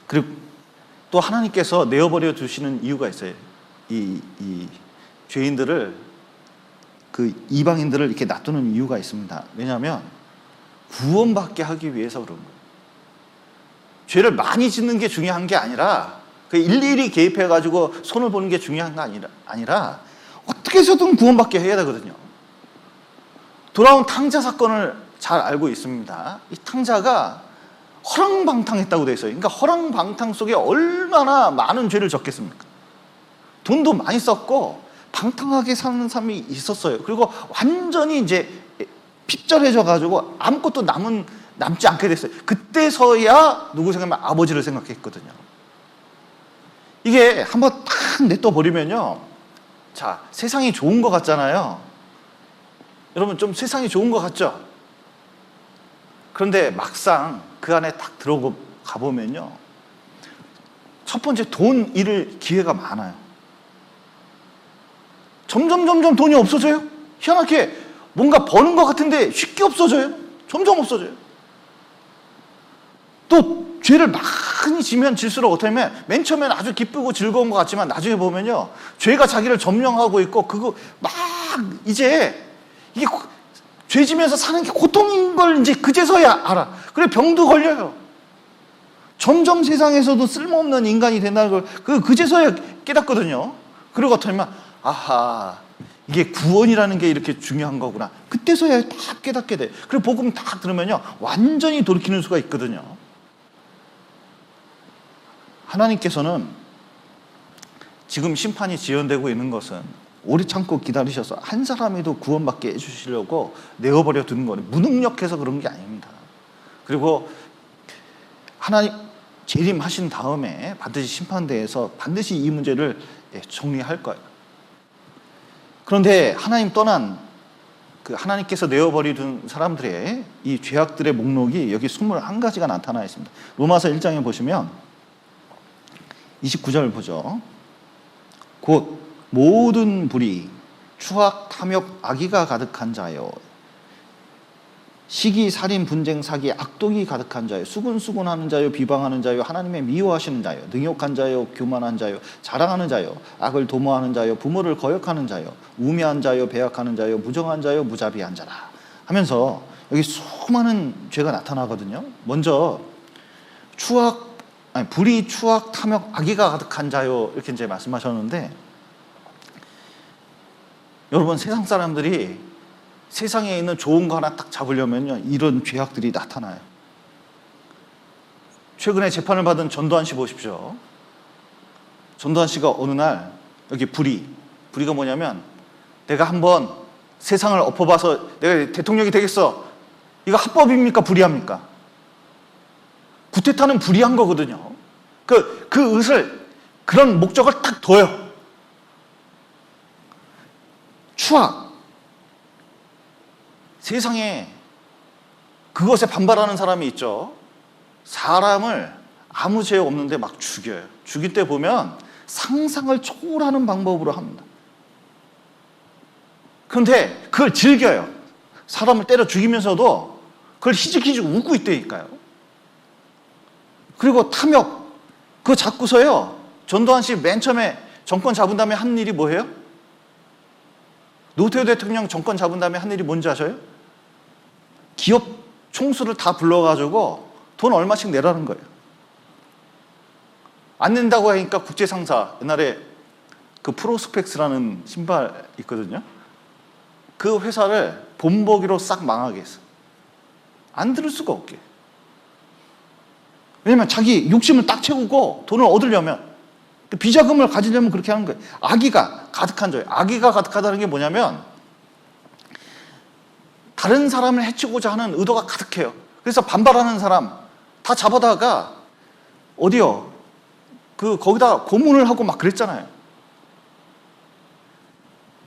그리고 또 하나님께서 내어버려 두시는 이유가 있어요. 이 죄인들을, 그 이방인들을 이렇게 놔두는 이유가 있습니다. 왜냐하면 구원받게 하기 위해서 그런 거예요. 죄를 많이 짓는 게 중요한 게 아니라, 그 일일이 개입해가지고 손을 보는 게 중요한 게 아니라 어떻게 해서든 구원받게 해야 되거든요. 돌아온 탕자 사건을 잘 알고 있습니다. 이 탕자가 허랑방탕했다고 되어 있어요. 그러니까 허랑방탕 속에 얼마나 많은 죄를 졌겠습니까? 돈도 많이 썼고 방탕하게 사는 사람이 있었어요. 그리고 완전히 이제 핍절해져가지고 아무것도 남지 않게 됐어요. 그때서야 누구 생각하면 아버지를 생각했거든요. 이게 한번 탁 냅둬버리면요, 자, 세상이 좋은 것 같잖아요. 여러분, 좀 세상이 좋은 것 같죠? 그런데 막상 그 안에 딱 들어가 보면요, 첫 번째 돈 잃을 기회가 많아요. 점점 돈이 없어져요. 희한하게 뭔가 버는 것 같은데 쉽게 없어져요. 점점 없어져요. 또 죄를 많이 지면 질수록 어떻게 하면 맨 처음에는 아주 기쁘고 즐거운 것 같지만 나중에 보면요, 죄가 자기를 점령하고 있고, 그거 막 이제 이게 죄 지면서 사는 게 고통인 걸 이제 그제서야 알아. 그래, 병도 걸려요. 점점 세상에서도 쓸모없는 인간이 된다는 걸 그제서야 깨닫거든요. 그리고 어떻게 하면, 아하, 이게 구원이라는 게 이렇게 중요한 거구나. 그때서야 딱 깨닫게 돼. 그리고 복음 딱 들으면요, 완전히 돌이키는 수가 있거든요. 하나님께서는 지금 심판이 지연되고 있는 것은 오래 참고 기다리셔서 한 사람이도 구원받게 해주시려고 내어버려 두는 거예요. 무능력해서 그런 게 아닙니다. 그리고 하나님 재림하신 다음에 반드시 심판대에서 반드시 이 문제를 정리할 거예요. 그런데 하나님 떠난 그 하나님께서 내어버리던 사람들의 이 죄악들의 목록이 여기 21가지가 나타나 있습니다. 로마서 1장에 보시면 29절 보죠. 곧 모든 불의, 추악, 탐욕, 악의가 가득한 자요, 시기, 살인, 분쟁, 사기, 악독이 가득한 자요, 수군수군하는 자요, 비방하는 자요, 하나님의 미워하시는 자요, 능욕한 자요, 교만한 자요, 자랑하는 자요, 악을 도모하는 자요, 부모를 거역하는 자요, 우매한 자요, 배약하는 자요, 무정한 자요, 무자비한 자라 하면서 여기 수많은 죄가 나타나거든요. 먼저 불의, 추악, 탐욕, 악의가 가득한 자요, 이렇게 이제 말씀하셨는데, 여러분, 세상 사람들이 세상에 있는 좋은 거 하나 딱 잡으려면요, 이런 죄악들이 나타나요. 최근에 재판을 받은 전두환 씨 보십시오. 전두환 씨가 어느 날 여기 불의가 뭐냐면, 내가 한번 세상을 엎어봐서 내가 대통령이 되겠어. 이거 합법입니까? 불의합니까? 구테타는 불의한 거거든요. 그 의을, 그런 목적을 딱 둬요. 추악. 세상에 그것에 반발하는 사람이 있죠. 사람을 아무 죄 없는데 막 죽여요. 죽일 때 보면 상상을 초월하는 방법으로 합니다. 그런데 그걸 즐겨요. 사람을 때려 죽이면서도 그걸 희죽희죽 웃고 있다니까요. 그리고 탐욕, 그거 잡고서요, 전두환 씨 맨 처음에 정권 잡은 다음에 한 일이 뭐예요? 노태우 대통령 정권 잡은 다음에 한 일이 뭔지 아셔요? 기업 총수를 다 불러가지고 돈 얼마씩 내라는 거예요. 안 낸다고 하니까 국제상사, 옛날에 그 프로스펙스라는 신발 있거든요. 그 회사를 본보기로 싹 망하게 했어. 안 들을 수가 없게. 왜냐면 자기 욕심을 딱 채우고 돈을 얻으려면. 비자금을 가지려면 그렇게 하는 거예요. 악의가 가득한 자예요. 악의가 가득하다는 게 뭐냐면 다른 사람을 해치고자 하는 의도가 가득해요. 그래서 반발하는 사람 다 잡아다가 어디요? 거기다 고문을 하고 막 그랬잖아요.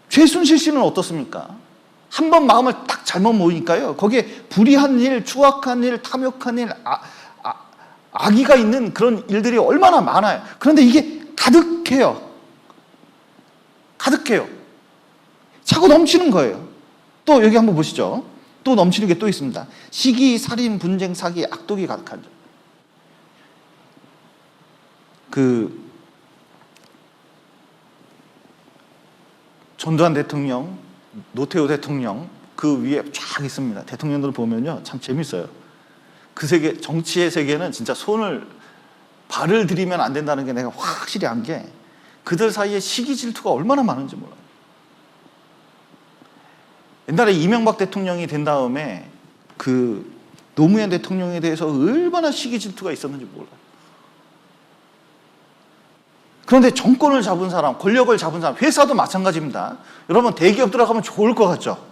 최순실 씨는 어떻습니까? 한 번 마음을 딱 잘못 모이니까요. 거기에 불의한 일, 추악한 일, 탐욕한 일, 악의가 있는 그런 일들이 얼마나 많아요. 그런데 이게 가득해요. 가득해요. 차고 넘치는 거예요. 또 여기 한번 보시죠. 또 넘치는 게 또 있습니다. 시기, 살인, 분쟁, 사기, 악독이 가득한 자. 전두환 대통령, 노태우 대통령 그 위에 쫙 있습니다. 대통령들 보면요 참 재밌어요. 그 세계, 정치의 세계는 진짜 발을 들이면 안 된다는 게 내가 확실히 안 게 그들 사이에 시기 질투가 얼마나 많은지 몰라요. 옛날에 이명박 대통령이 된 다음에 노무현 대통령에 대해서 얼마나 시기 질투가 있었는지 몰라요. 그런데 정권을 잡은 사람, 권력을 잡은 사람, 회사도 마찬가지입니다. 여러분 대기업 들어가면 좋을 것 같죠?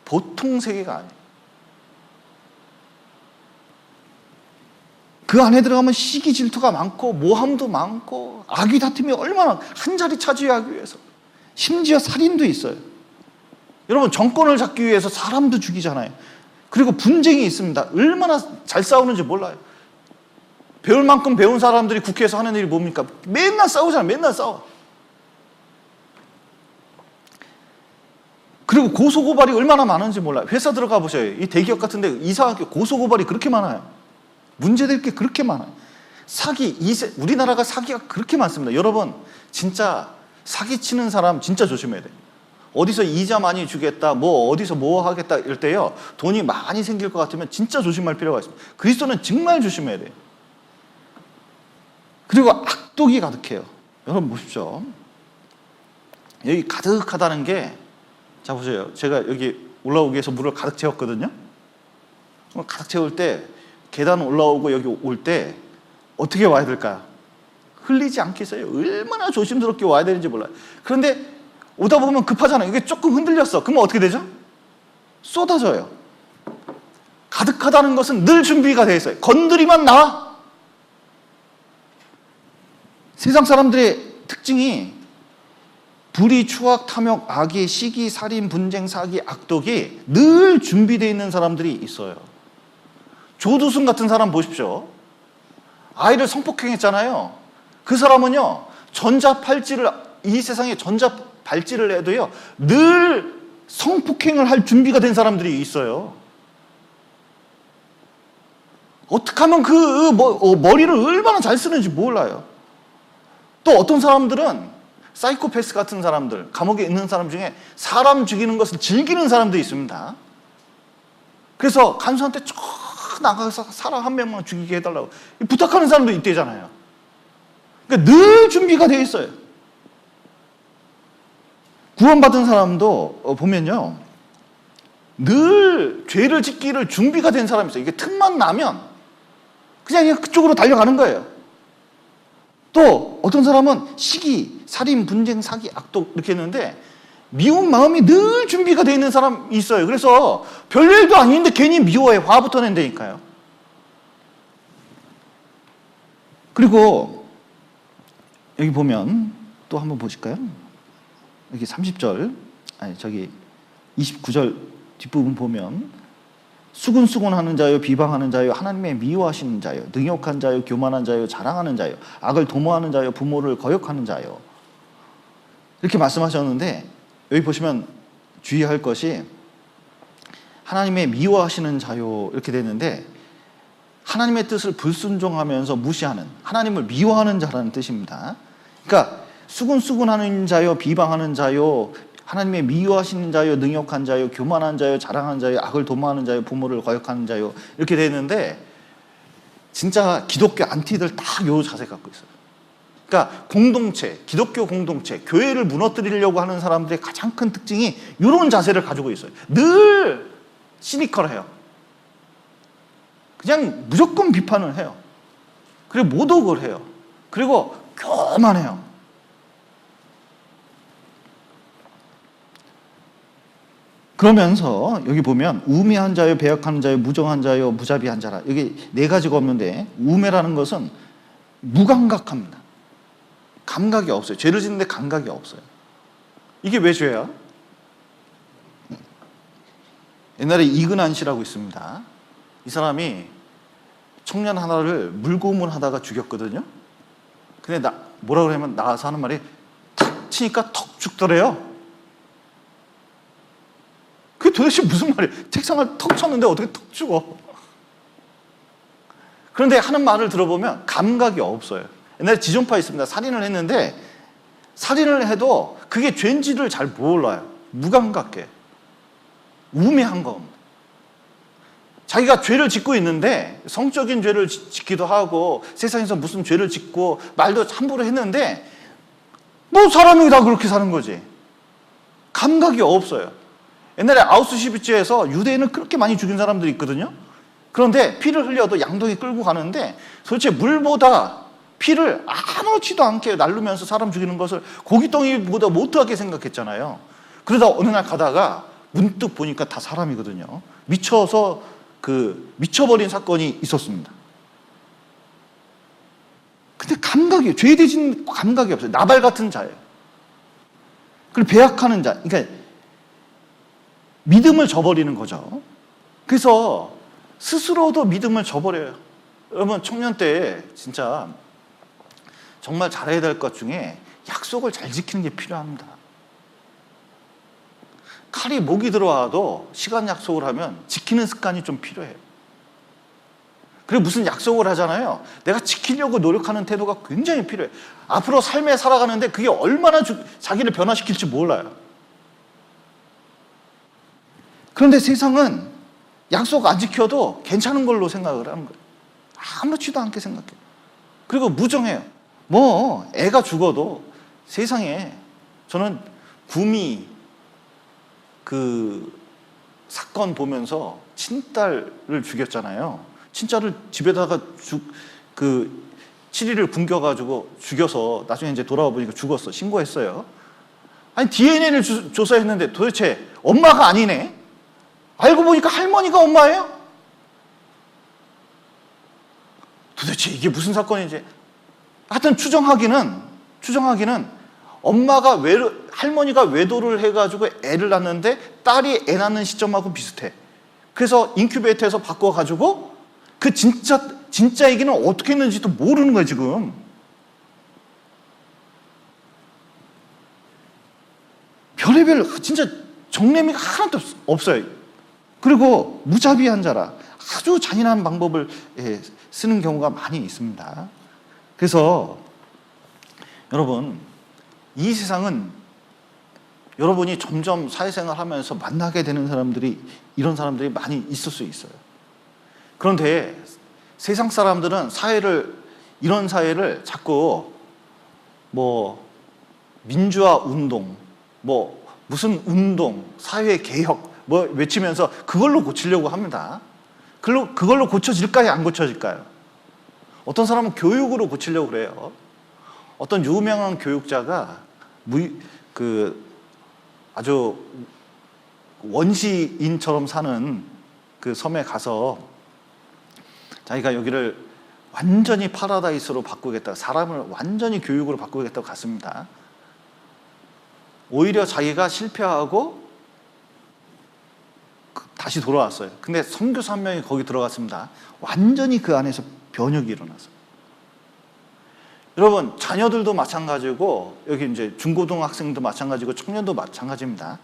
보통 세계가 아니에요. 그 안에 들어가면 시기 질투가 많고 모함도 많고 악의 다툼이 얼마나 한 자리 차지하기 위해서 심지어 살인도 있어요. 여러분 정권을 잡기 위해서 사람도 죽이잖아요. 그리고 분쟁이 있습니다. 얼마나 잘 싸우는지 몰라요. 배울 만큼 배운 사람들이 국회에서 하는 일이 뭡니까? 맨날 싸우잖아요. 맨날 싸워. 그리고 고소고발이 얼마나 많은지 몰라요. 회사 들어가 보셔요. 이 대기업 같은 데 이상하게 고소고발이 그렇게 많아요. 문제될 게 그렇게 많아요. 사기, 우리나라가 사기가 그렇게 많습니다. 여러분 진짜 사기치는 사람 진짜 조심해야 돼요. 어디서 이자 많이 주겠다, 어디서 하겠다 이럴 때요 돈이 많이 생길 것 같으면 진짜 조심할 필요가 있습니다. 그리스도는 정말 조심해야 돼요. 그리고 악독이 가득해요. 여러분 보십시오. 여기 가득하다는 게, 자 보세요. 제가 여기 올라오기 위해서 물을 가득 채웠거든요. 가득 채울 때 계단 올라오고 여기 올 때 어떻게 와야 될까요? 흘리지 않겠어요? 얼마나 조심스럽게 와야 되는지 몰라요. 그런데 오다 보면 급하잖아요. 이게 조금 흔들렸어. 그러면 어떻게 되죠? 쏟아져요. 가득하다는 것은 늘 준비가 되어 있어요. 건드리면 나와. 세상 사람들의 특징이 불의, 추악, 탐욕, 악의, 시기, 살인, 분쟁, 사기, 악독이 늘 준비되어 있는 사람들이 있어요. 조두순 같은 사람 보십시오. 아이를 성폭행했잖아요. 그 사람은요 이 세상에 전자발찌를 해도요 늘 성폭행을 할 준비가 된 사람들이 있어요. 어떻게 하면 머리를 얼마나 잘 쓰는지 몰라요. 또 어떤 사람들은 사이코패스 같은 사람들, 감옥에 있는 사람 중에 사람 죽이는 것을 즐기는 사람도 있습니다. 그래서 간수한테 쭉 나가서 사람 한 명만 죽이게 해달라고 부탁하는 사람도 있대잖아요. 그러니까 늘 준비가 되어 있어요. 구원받은 사람도 보면요 늘 죄를 짓기를 준비가 된 사람이 있어요. 이게 틈만 나면 그냥 그쪽으로 달려가는 거예요. 또 어떤 사람은 시기, 살인, 분쟁, 사기, 악독 이렇게 했는데 미운 마음이 늘 준비가 되어 있는 사람이 있어요. 그래서 별일도 아닌데 괜히 미워해. 화부터 낸다니까요. 그리고 여기 보면 또 한번 보실까요? 여기 30절, 29절 뒷부분 보면 수군수군하는 자요, 비방하는 자요, 하나님의 미워하시는 자요, 능욕한 자요, 교만한 자요, 자랑하는 자요, 악을 도모하는 자요, 부모를 거역하는 자요. 이렇게 말씀하셨는데 여기 보시면 주의할 것이 하나님의 미워하시는 자요 이렇게 되는데 하나님의 뜻을 불순종하면서 무시하는, 하나님을 미워하는 자라는 뜻입니다. 그러니까 수군수군하는 자요, 비방하는 자요, 하나님의 미워하시는 자요, 능욕한 자요, 교만한 자요, 자랑하는 자요, 악을 도모하는 자요, 부모를 거역하는 자요 이렇게 되는데 진짜 기독교 안티들 다 요 자세 갖고 있어요. 그러니까 공동체, 기독교 공동체, 교회를 무너뜨리려고 하는 사람들의 가장 큰 특징이 이런 자세를 가지고 있어요. 늘 시니컬해요. 그냥 무조건 비판을 해요. 그리고 모독을 해요. 그리고 어마어마해요. 그러면서 여기 보면 우매한 자요, 배역하는 자요, 무정한 자요, 무자비한 자라. 여기 네 가지가 없는데 우매라는 것은 무감각합니다. 감각이 없어요. 죄를 짓는데 감각이 없어요. 이게 왜 죄야? 옛날에 이근한 씨라고 있습니다. 이 사람이 청년 하나를 물고문하다가 죽였거든요. 근데 뭐라 그러냐면 나와서 하는 말이 탁 치니까 턱 죽더래요. 그게 도대체 무슨 말이에요? 책상을 턱 쳤는데 어떻게 턱 죽어? 그런데 하는 말을 들어보면 감각이 없어요. 옛날에 지존파 있습니다. 살인을 했는데 살인을 해도 그게 죄인지를 잘 몰라요. 무감각해. 우매한 겁니다. 자기가 죄를 짓고 있는데 성적인 죄를 짓기도 하고 세상에서 무슨 죄를 짓고 말도 함부로 했는데 뭐 사람이 다 그렇게 사는 거지. 감각이 없어요. 옛날에 아우슈비츠에서 유대인을 그렇게 많이 죽인 사람들이 있거든요. 그런데 피를 흘려도 양동이 끌고 가는데 도대체 물보다 피를 아무렇지도 않게 날르면서 사람 죽이는 것을 고깃덩이보다 못하게 생각했잖아요. 그러다 어느 날 가다가 문득 보니까 다 사람이거든요. 미쳐버린 사건이 있었습니다. 근데 죄에 대신 감각이 없어요. 나발 같은 자예요. 그리고 배약하는 자, 그러니까 믿음을 저버리는 거죠. 그래서 스스로도 믿음을 저버려요. 여러분 청년 때 진짜 정말 잘해야 될 것 중에 약속을 잘 지키는 게 필요합니다. 칼이 목이 들어와도 시간 약속을 하면 지키는 습관이 좀 필요해요. 그리고 무슨 약속을 하잖아요. 내가 지키려고 노력하는 태도가 굉장히 필요해요. 앞으로 삶에 살아가는데 그게 얼마나 자기를 변화시킬지 몰라요. 그런데 세상은 약속 안 지켜도 괜찮은 걸로 생각을 하는 거예요. 아무렇지도 않게 생각해요. 그리고 무정해요. 뭐 애가 죽어도 세상에 저는 구미 사건 보면서 친딸을 죽였잖아요. 친딸을 집에다가 7일을 굶겨가지고 죽여서 나중에 이제 돌아와 보니까 죽었어. 신고했어요. 아니 DNA를 조사했는데 도대체 엄마가 아니네. 알고 보니까 할머니가 엄마예요? 도대체 이게 무슨 사건인지. 하여튼 추정하기는 할머니가 외도를 해가지고 애를 낳는데 딸이 애 낳는 시점하고 비슷해. 그래서 인큐베이터에서 바꿔가지고 그 진짜 얘기는 어떻게 했는지도 모르는 거예요, 지금. 별의별 진짜 정례미가 하나도 없어요. 그리고 무자비한 자라. 아주 잔인한 방법을 쓰는 경우가 많이 있습니다. 그래서 여러분, 이 세상은 여러분이 점점 사회생활 하면서 만나게 되는 이런 사람들이 많이 있을 수 있어요. 그런데 세상 사람들은 이런 사회를 자꾸 민주화 운동, 무슨 운동, 사회 개혁 외치면서 그걸로 고치려고 합니다. 그걸로 고쳐질까요? 안 고쳐질까요? 어떤 사람은 교육으로 고치려고 그래요. 어떤 유명한 교육자가 아주 원시인처럼 사는 그 섬에 가서 자기가 여기를 완전히 파라다이스로 바꾸겠다, 사람을 완전히 교육으로 바꾸겠다고 갔습니다. 오히려 자기가 실패하고 다시 돌아왔어요. 근데 선교사 한 명이 거기 들어갔습니다. 완전히 그 안에서 변혁이 일어났어요. 여러분, 자녀들도 마찬가지고 여기 이제 중고등학생도 마찬가지고 청년도 마찬가지입니다.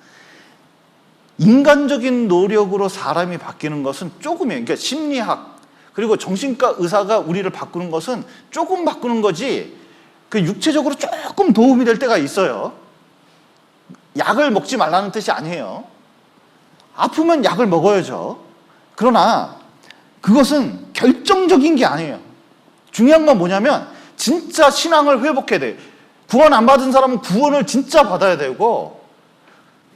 인간적인 노력으로 사람이 바뀌는 것은 조금이에요. 그러니까 심리학 그리고 정신과 의사가 우리를 바꾸는 것은 조금 바꾸는 거지 그 육체적으로 조금 도움이 될 때가 있어요. 약을 먹지 말라는 뜻이 아니에요. 아프면 약을 먹어야죠. 그러나 그것은 결정적인 게 아니에요. 중요한 건 뭐냐면 진짜 신앙을 회복해야 돼요. 구원 안 받은 사람은 구원을 진짜 받아야 되고,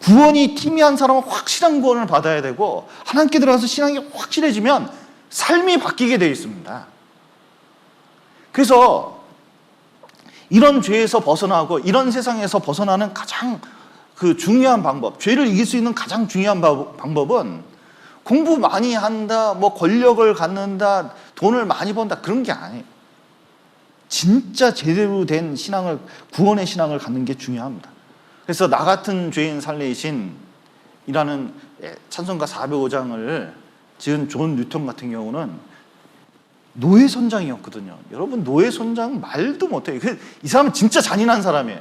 구원이 희미한 사람은 확실한 구원을 받아야 되고, 하나님께 들어가서 신앙이 확실해지면 삶이 바뀌게 되어 있습니다. 그래서 이런 죄에서 벗어나고 이런 세상에서 벗어나는 가장 그 중요한 방법, 죄를 이길 수 있는 가장 중요한 방법은 공부 많이 한다, 뭐 권력을 갖는다, 돈을 많이 번다, 그런 게 아니에요. 진짜 제대로 된 신앙을, 구원의 신앙을 갖는 게 중요합니다. 그래서 나 같은 죄인 살리신 이라는 찬송가 405장을 지은 존 뉴턴 같은 경우는 노예 선장이었거든요. 여러분, 노예 선장 말도 못해요. 이 사람은 진짜 잔인한 사람이에요.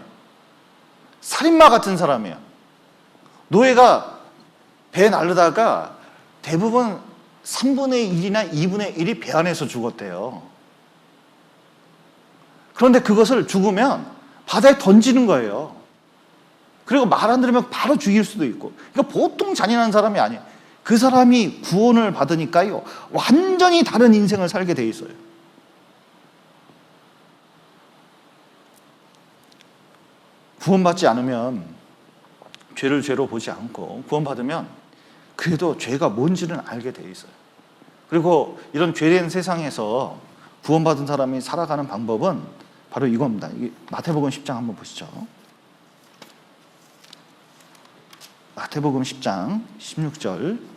살인마 같은 사람이에요. 노예가 배 날르다가 대부분 3분의 1이나 2분의 1이 배 안에서 죽었대요. 그런데 그것을 죽으면 바다에 던지는 거예요. 그리고 말 안 들으면 바로 죽일 수도 있고. 그러니까 보통 잔인한 사람이 아니에요. 그 사람이 구원을 받으니까요, 완전히 다른 인생을 살게 돼 있어요. 구원받지 않으면 죄를 죄로 보지 않고, 구원받으면 그래도 죄가 뭔지는 알게 돼 있어요. 그리고 이런 죄된 세상에서 구원받은 사람이 살아가는 방법은 바로 이겁니다. 마태복음 10장 한번 보시죠. 마태복음 10장 16절.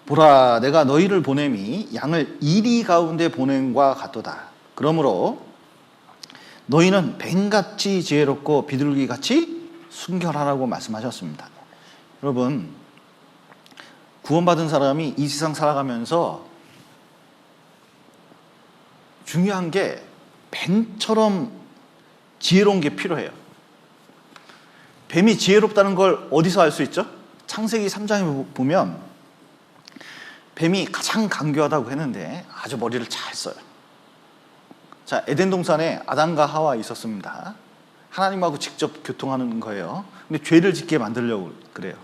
보라, 내가 너희를 보냄이 양을 이리 가운데 보냄과 같도다. 그러므로 너희는 뱀같이 지혜롭고 비둘기같이 순결하라고 말씀하셨습니다. 여러분, 구원받은 사람이 이 세상 살아가면서 중요한 게 뱀처럼 지혜로운 게 필요해요. 뱀이 지혜롭다는 걸 어디서 알 수 있죠? 창세기 3장에 보면 뱀이 가장 간교하다고 했는데 아주 머리를 잘 써요. 자, 에덴 동산에 아담과 하와 있었습니다. 하나님하고 직접 교통하는 거예요. 근데 죄를 짓게 만들려고 그래요.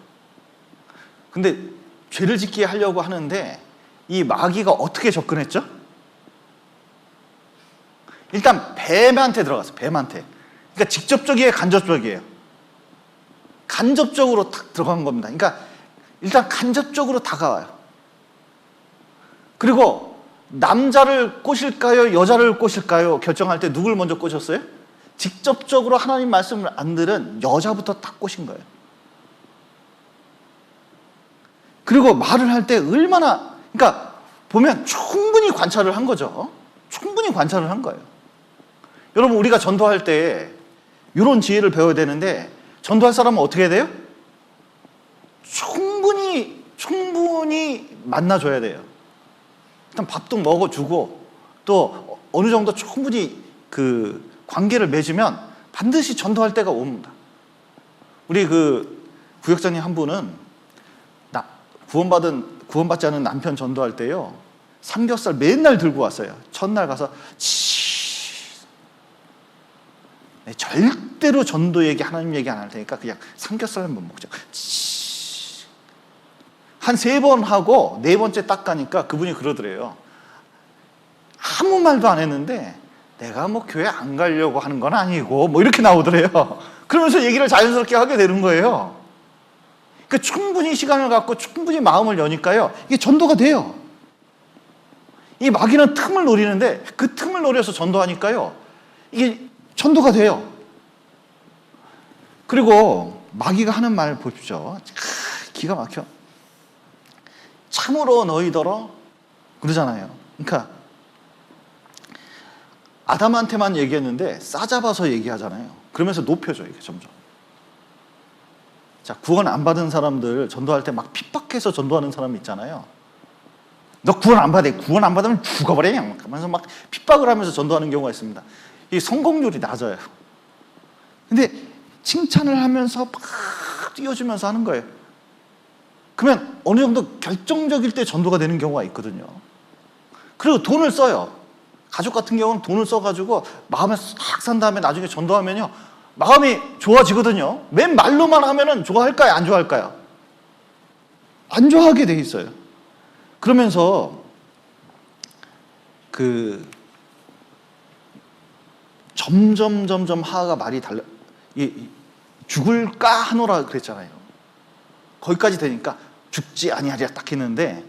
근데 죄를 짓게 하려고 하는데 이 마귀가 어떻게 접근했죠? 일단 뱀한테 들어갔어요. 뱀한테. 그러니까 직접적이에요, 간접적이에요? 간접적으로 탁 들어간 겁니다. 그러니까 일단 간접적으로 다가와요. 그리고 남자를 꼬실까요, 여자를 꼬실까요 결정할 때 누굴 먼저 꼬셨어요? 직접적으로 하나님 말씀을 안 들은 여자부터 딱 꼬신 거예요. 그리고 말을 할 때 얼마나, 그러니까 보면 충분히 관찰을 한 거죠. 충분히 관찰을 한 거예요. 여러분, 우리가 전도할 때 이런 지혜를 배워야 되는데, 전도할 사람은 어떻게 해야 돼요? 충분히 만나줘야 돼요. 일단 밥도 먹어주고, 또 어느 정도 충분히 그 관계를 맺으면 반드시 전도할 때가 옵니다. 우리 그 구역장님 한 분은 구원받지 않은 남편 전도할 때요, 삼겹살 맨날 들고 왔어요. 첫날 가서 네, 절대로 전도 얘기, 하나님 얘기 안 할 테니까 그냥 삼겹살 한번 먹자. 한 3번 하고 4번째 딱 가니까 그분이 그러더래요. 아무 말도 안 했는데 내가 뭐 교회 안 가려고 하는 건 아니고 뭐 이렇게 나오더래요. 그러면서 얘기를 자연스럽게 하게 되는 거예요. 그러니까 충분히 시간을 갖고 충분히 마음을 여니까요, 이게 전도가 돼요. 이 마귀는 틈을 노리는데 그 틈을 노려서 전도하니까요, 이게 전도가 돼요. 그리고 마귀가 하는 말 보십시오. 기가 막혀. 참으로 너희더러 그러잖아요. 그러니까 아담한테만 얘기했는데 싸잡아서 얘기하잖아요. 그러면서 높여줘, 이게 점점. 자, 구원 안 받은 사람들 전도할 때 막 핍박해서 전도하는 사람 있잖아요. 너 구원 안 받아. 구원 안 받으면 죽어버려. 하면서 막 핍박을 하면서 전도하는 경우가 있습니다. 이 성공률이 낮아요. 근데 칭찬을 하면서 막 띄워주면서 하는 거예요. 그러면 어느 정도 결정적일 때 전도가 되는 경우가 있거든요. 그리고 돈을 써요. 가족 같은 경우는 돈을 써가지고 마음에 싹 산 다음에 나중에 전도하면요, 마음이 좋아지거든요. 맨 말로만 하면은 좋아할까요, 안 좋아할까요? 안 좋아하게 돼 있어요. 그러면서 점점 하하가 말이 죽을까 하노라 그랬잖아요. 거기까지 되니까 죽지 아니하리라 딱 했는데,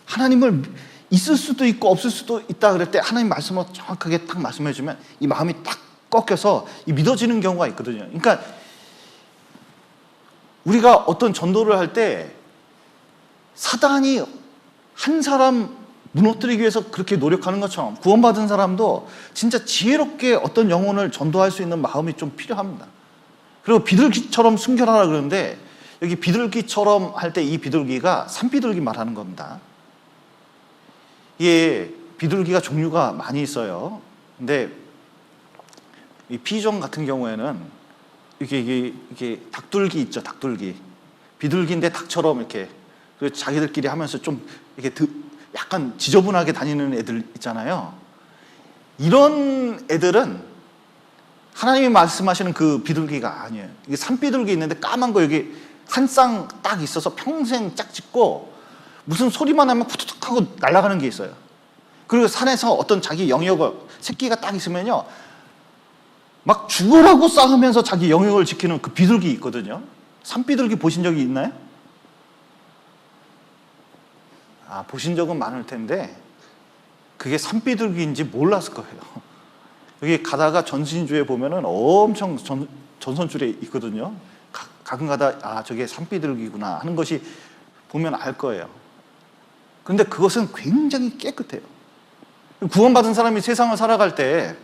하나님을 있을 수도 있고 없을 수도 있다 그럴 때 하나님 말씀을 정확하게 딱 말씀해 주면 이 마음이 딱 꺾여서 이 믿어지는 경우가 있거든요. 그러니까 우리가 어떤 전도를 할 때 사단이 한 사람 무너뜨리기 위해서 그렇게 노력하는 것처럼 구원받은 사람도 진짜 지혜롭게 어떤 영혼을 전도할 수 있는 마음이 좀 필요합니다. 그리고 비둘기처럼 순결하라 그러는데, 여기 비둘기처럼 할 때 이 비둘기가 산비둘기 말하는 겁니다. 이게 비둘기가 종류가 많이 있어요. 근데 이 피종 같은 경우에는 이게 닭둘기 있죠, 닭둘기. 비둘기인데 닭처럼 이렇게 그리고 자기들끼리 하면서 좀 이렇게 약간 지저분하게 다니는 애들 있잖아요. 이런 애들은 하나님이 말씀하시는 그 비둘기가 아니에요. 이게 산비둘기 있는데 까만 거 여기 한 쌍 딱 있어서 평생 짝짓고 무슨 소리만 하면 후두둑 하고 날아가는 게 있어요. 그리고 산에서 어떤 자기 영역을, 새끼가 딱 있으면요, 막 죽으라고 싸우면서 자기 영역을 지키는 그 비둘기 있거든요. 산비둘기 보신 적이 있나요? 보신 적은 많을 텐데 그게 산비둘기인지 몰랐을 거예요. 여기 가다가 전신주에 보면은 엄청 전선줄에 있거든요. 가끔 가다 저게 산비둘기구나 하는 것이 보면 알 거예요. 그런데 그것은 굉장히 깨끗해요. 구원받은 사람이 세상을 살아갈 때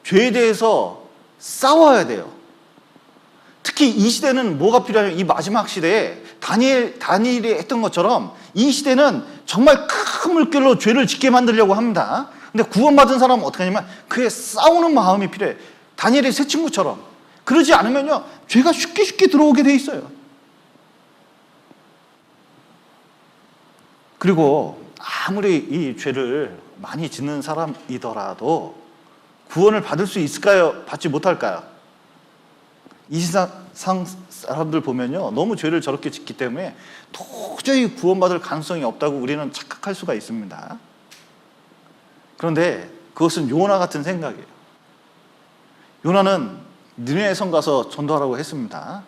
죄에 대해서 싸워야 돼요. 특히 이 시대는 뭐가 필요하냐면, 이 마지막 시대에 다니엘이 했던 것처럼 이 시대는 정말 큰 물결로 죄를 짓게 만들려고 합니다. 근데 구원받은 사람은 어떻게 하냐면 그에 싸우는 마음이 필요해. 다니엘의 세 친구처럼. 그러지 않으면요, 죄가 쉽게 들어오게 돼 있어요. 그리고 아무리 이 죄를 많이 짓는 사람이더라도 구원을 받을 수 있을까요? 받지 못할까요? 이 세상 사람들 보면요, 너무 죄를 저렇게 짓기 때문에 도저히 구원받을 가능성이 없다고 우리는 착각할 수가 있습니다. 그런데 그것은 요나 같은 생각이에요. 요나는 니느웨 성 가서 전도하라고 했습니다.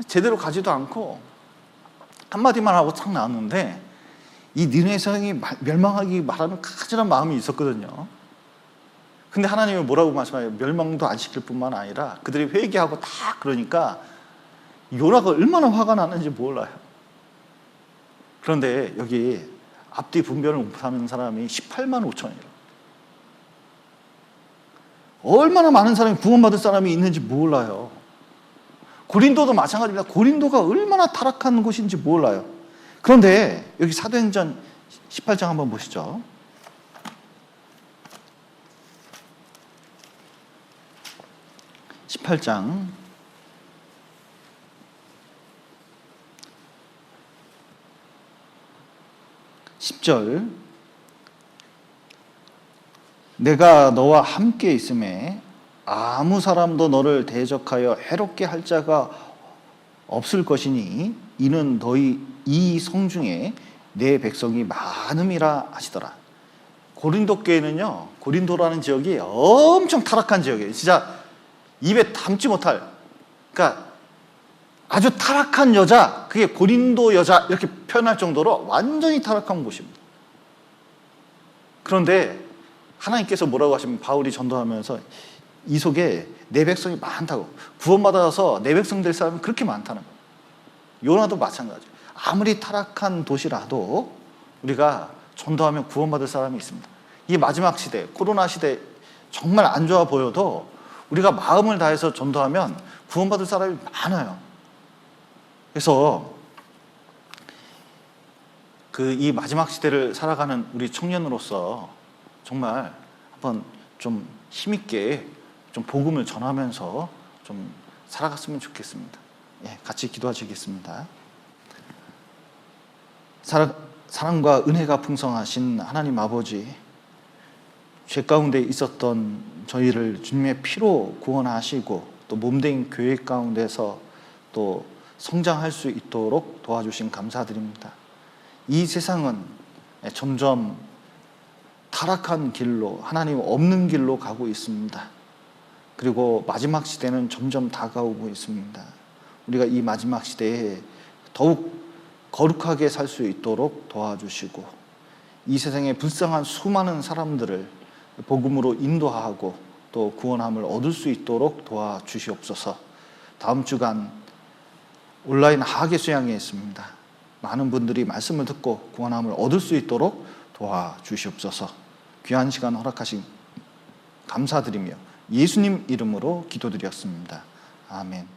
제대로 가지도 않고 한마디만 하고 탁 나왔는데, 이 니느웨 성이 멸망하기 바라는 가지런 마음이 있었거든요. 근데 하나님이 뭐라고 말씀하세요? 멸망도 안 시킬 뿐만 아니라 그들이 회개하고 다 그러니까 요나가 얼마나 화가 나는지 몰라요. 그런데 여기 앞뒤 분별을 못하는 사람이 18만 5천이에요. 얼마나 많은 사람이 구원받을 사람이 있는지 몰라요. 고린도도 마찬가지입니다. 고린도가 얼마나 타락한 곳인지 몰라요. 그런데 여기 사도행전 18장 한번 보시죠. 18장 10절, 내가 너와 함께 있음에 아무 사람도 너를 대적하여 해롭게 할 자가 없을 것이니 이는 너희 이 성 중에 내 백성이 많음이라 하시더라. 고린도 교회는요, 고린도라는 지역이 엄청 타락한 지역이에요. 진짜 입에 담지 못할, 그러니까 아주 타락한 여자, 그게 고린도 여자 이렇게 표현할 정도로 완전히 타락한 곳입니다. 그런데 하나님께서 뭐라고 하시면, 바울이 전도하면서 이 속에 내 백성이 많다고, 구원받아서 내 백성 될 사람이 그렇게 많다는 거예요. 요나도 마찬가지예요. 아무리 타락한 도시라도 우리가 전도하면 구원받을 사람이 있습니다. 이 마지막 시대, 코로나 시대 정말 안 좋아 보여도 우리가 마음을 다해서 전도하면 구원받을 사람이 많아요. 그래서 이 마지막 시대를 살아가는 우리 청년으로서 정말 한번 좀 힘있게 좀 복음을 전하면서 좀 살아갔으면 좋겠습니다. 예, 같이 기도하시겠습니다. 사랑과 은혜가 풍성하신 하나님 아버지, 죄 가운데 있었던 저희를 주님의 피로 구원하시고 또 몸된 교회 가운데서 또 성장할 수 있도록 도와주신 감사드립니다. 이 세상은 점점 타락한 길로, 하나님 없는 길로 가고 있습니다. 그리고 마지막 시대는 점점 다가오고 있습니다. 우리가 이 마지막 시대에 더욱 거룩하게 살 수 있도록 도와주시고, 이 세상에 불쌍한 수많은 사람들을 복음으로 인도하고 또 구원함을 얻을 수 있도록 도와주시옵소서. 다음 주간 온라인 하계 수양회 있습니다. 많은 분들이 말씀을 듣고 구원함을 얻을 수 있도록 도와주시옵소서. 귀한 시간 허락하신 감사드리며 예수님 이름으로 기도드렸습니다. 아멘.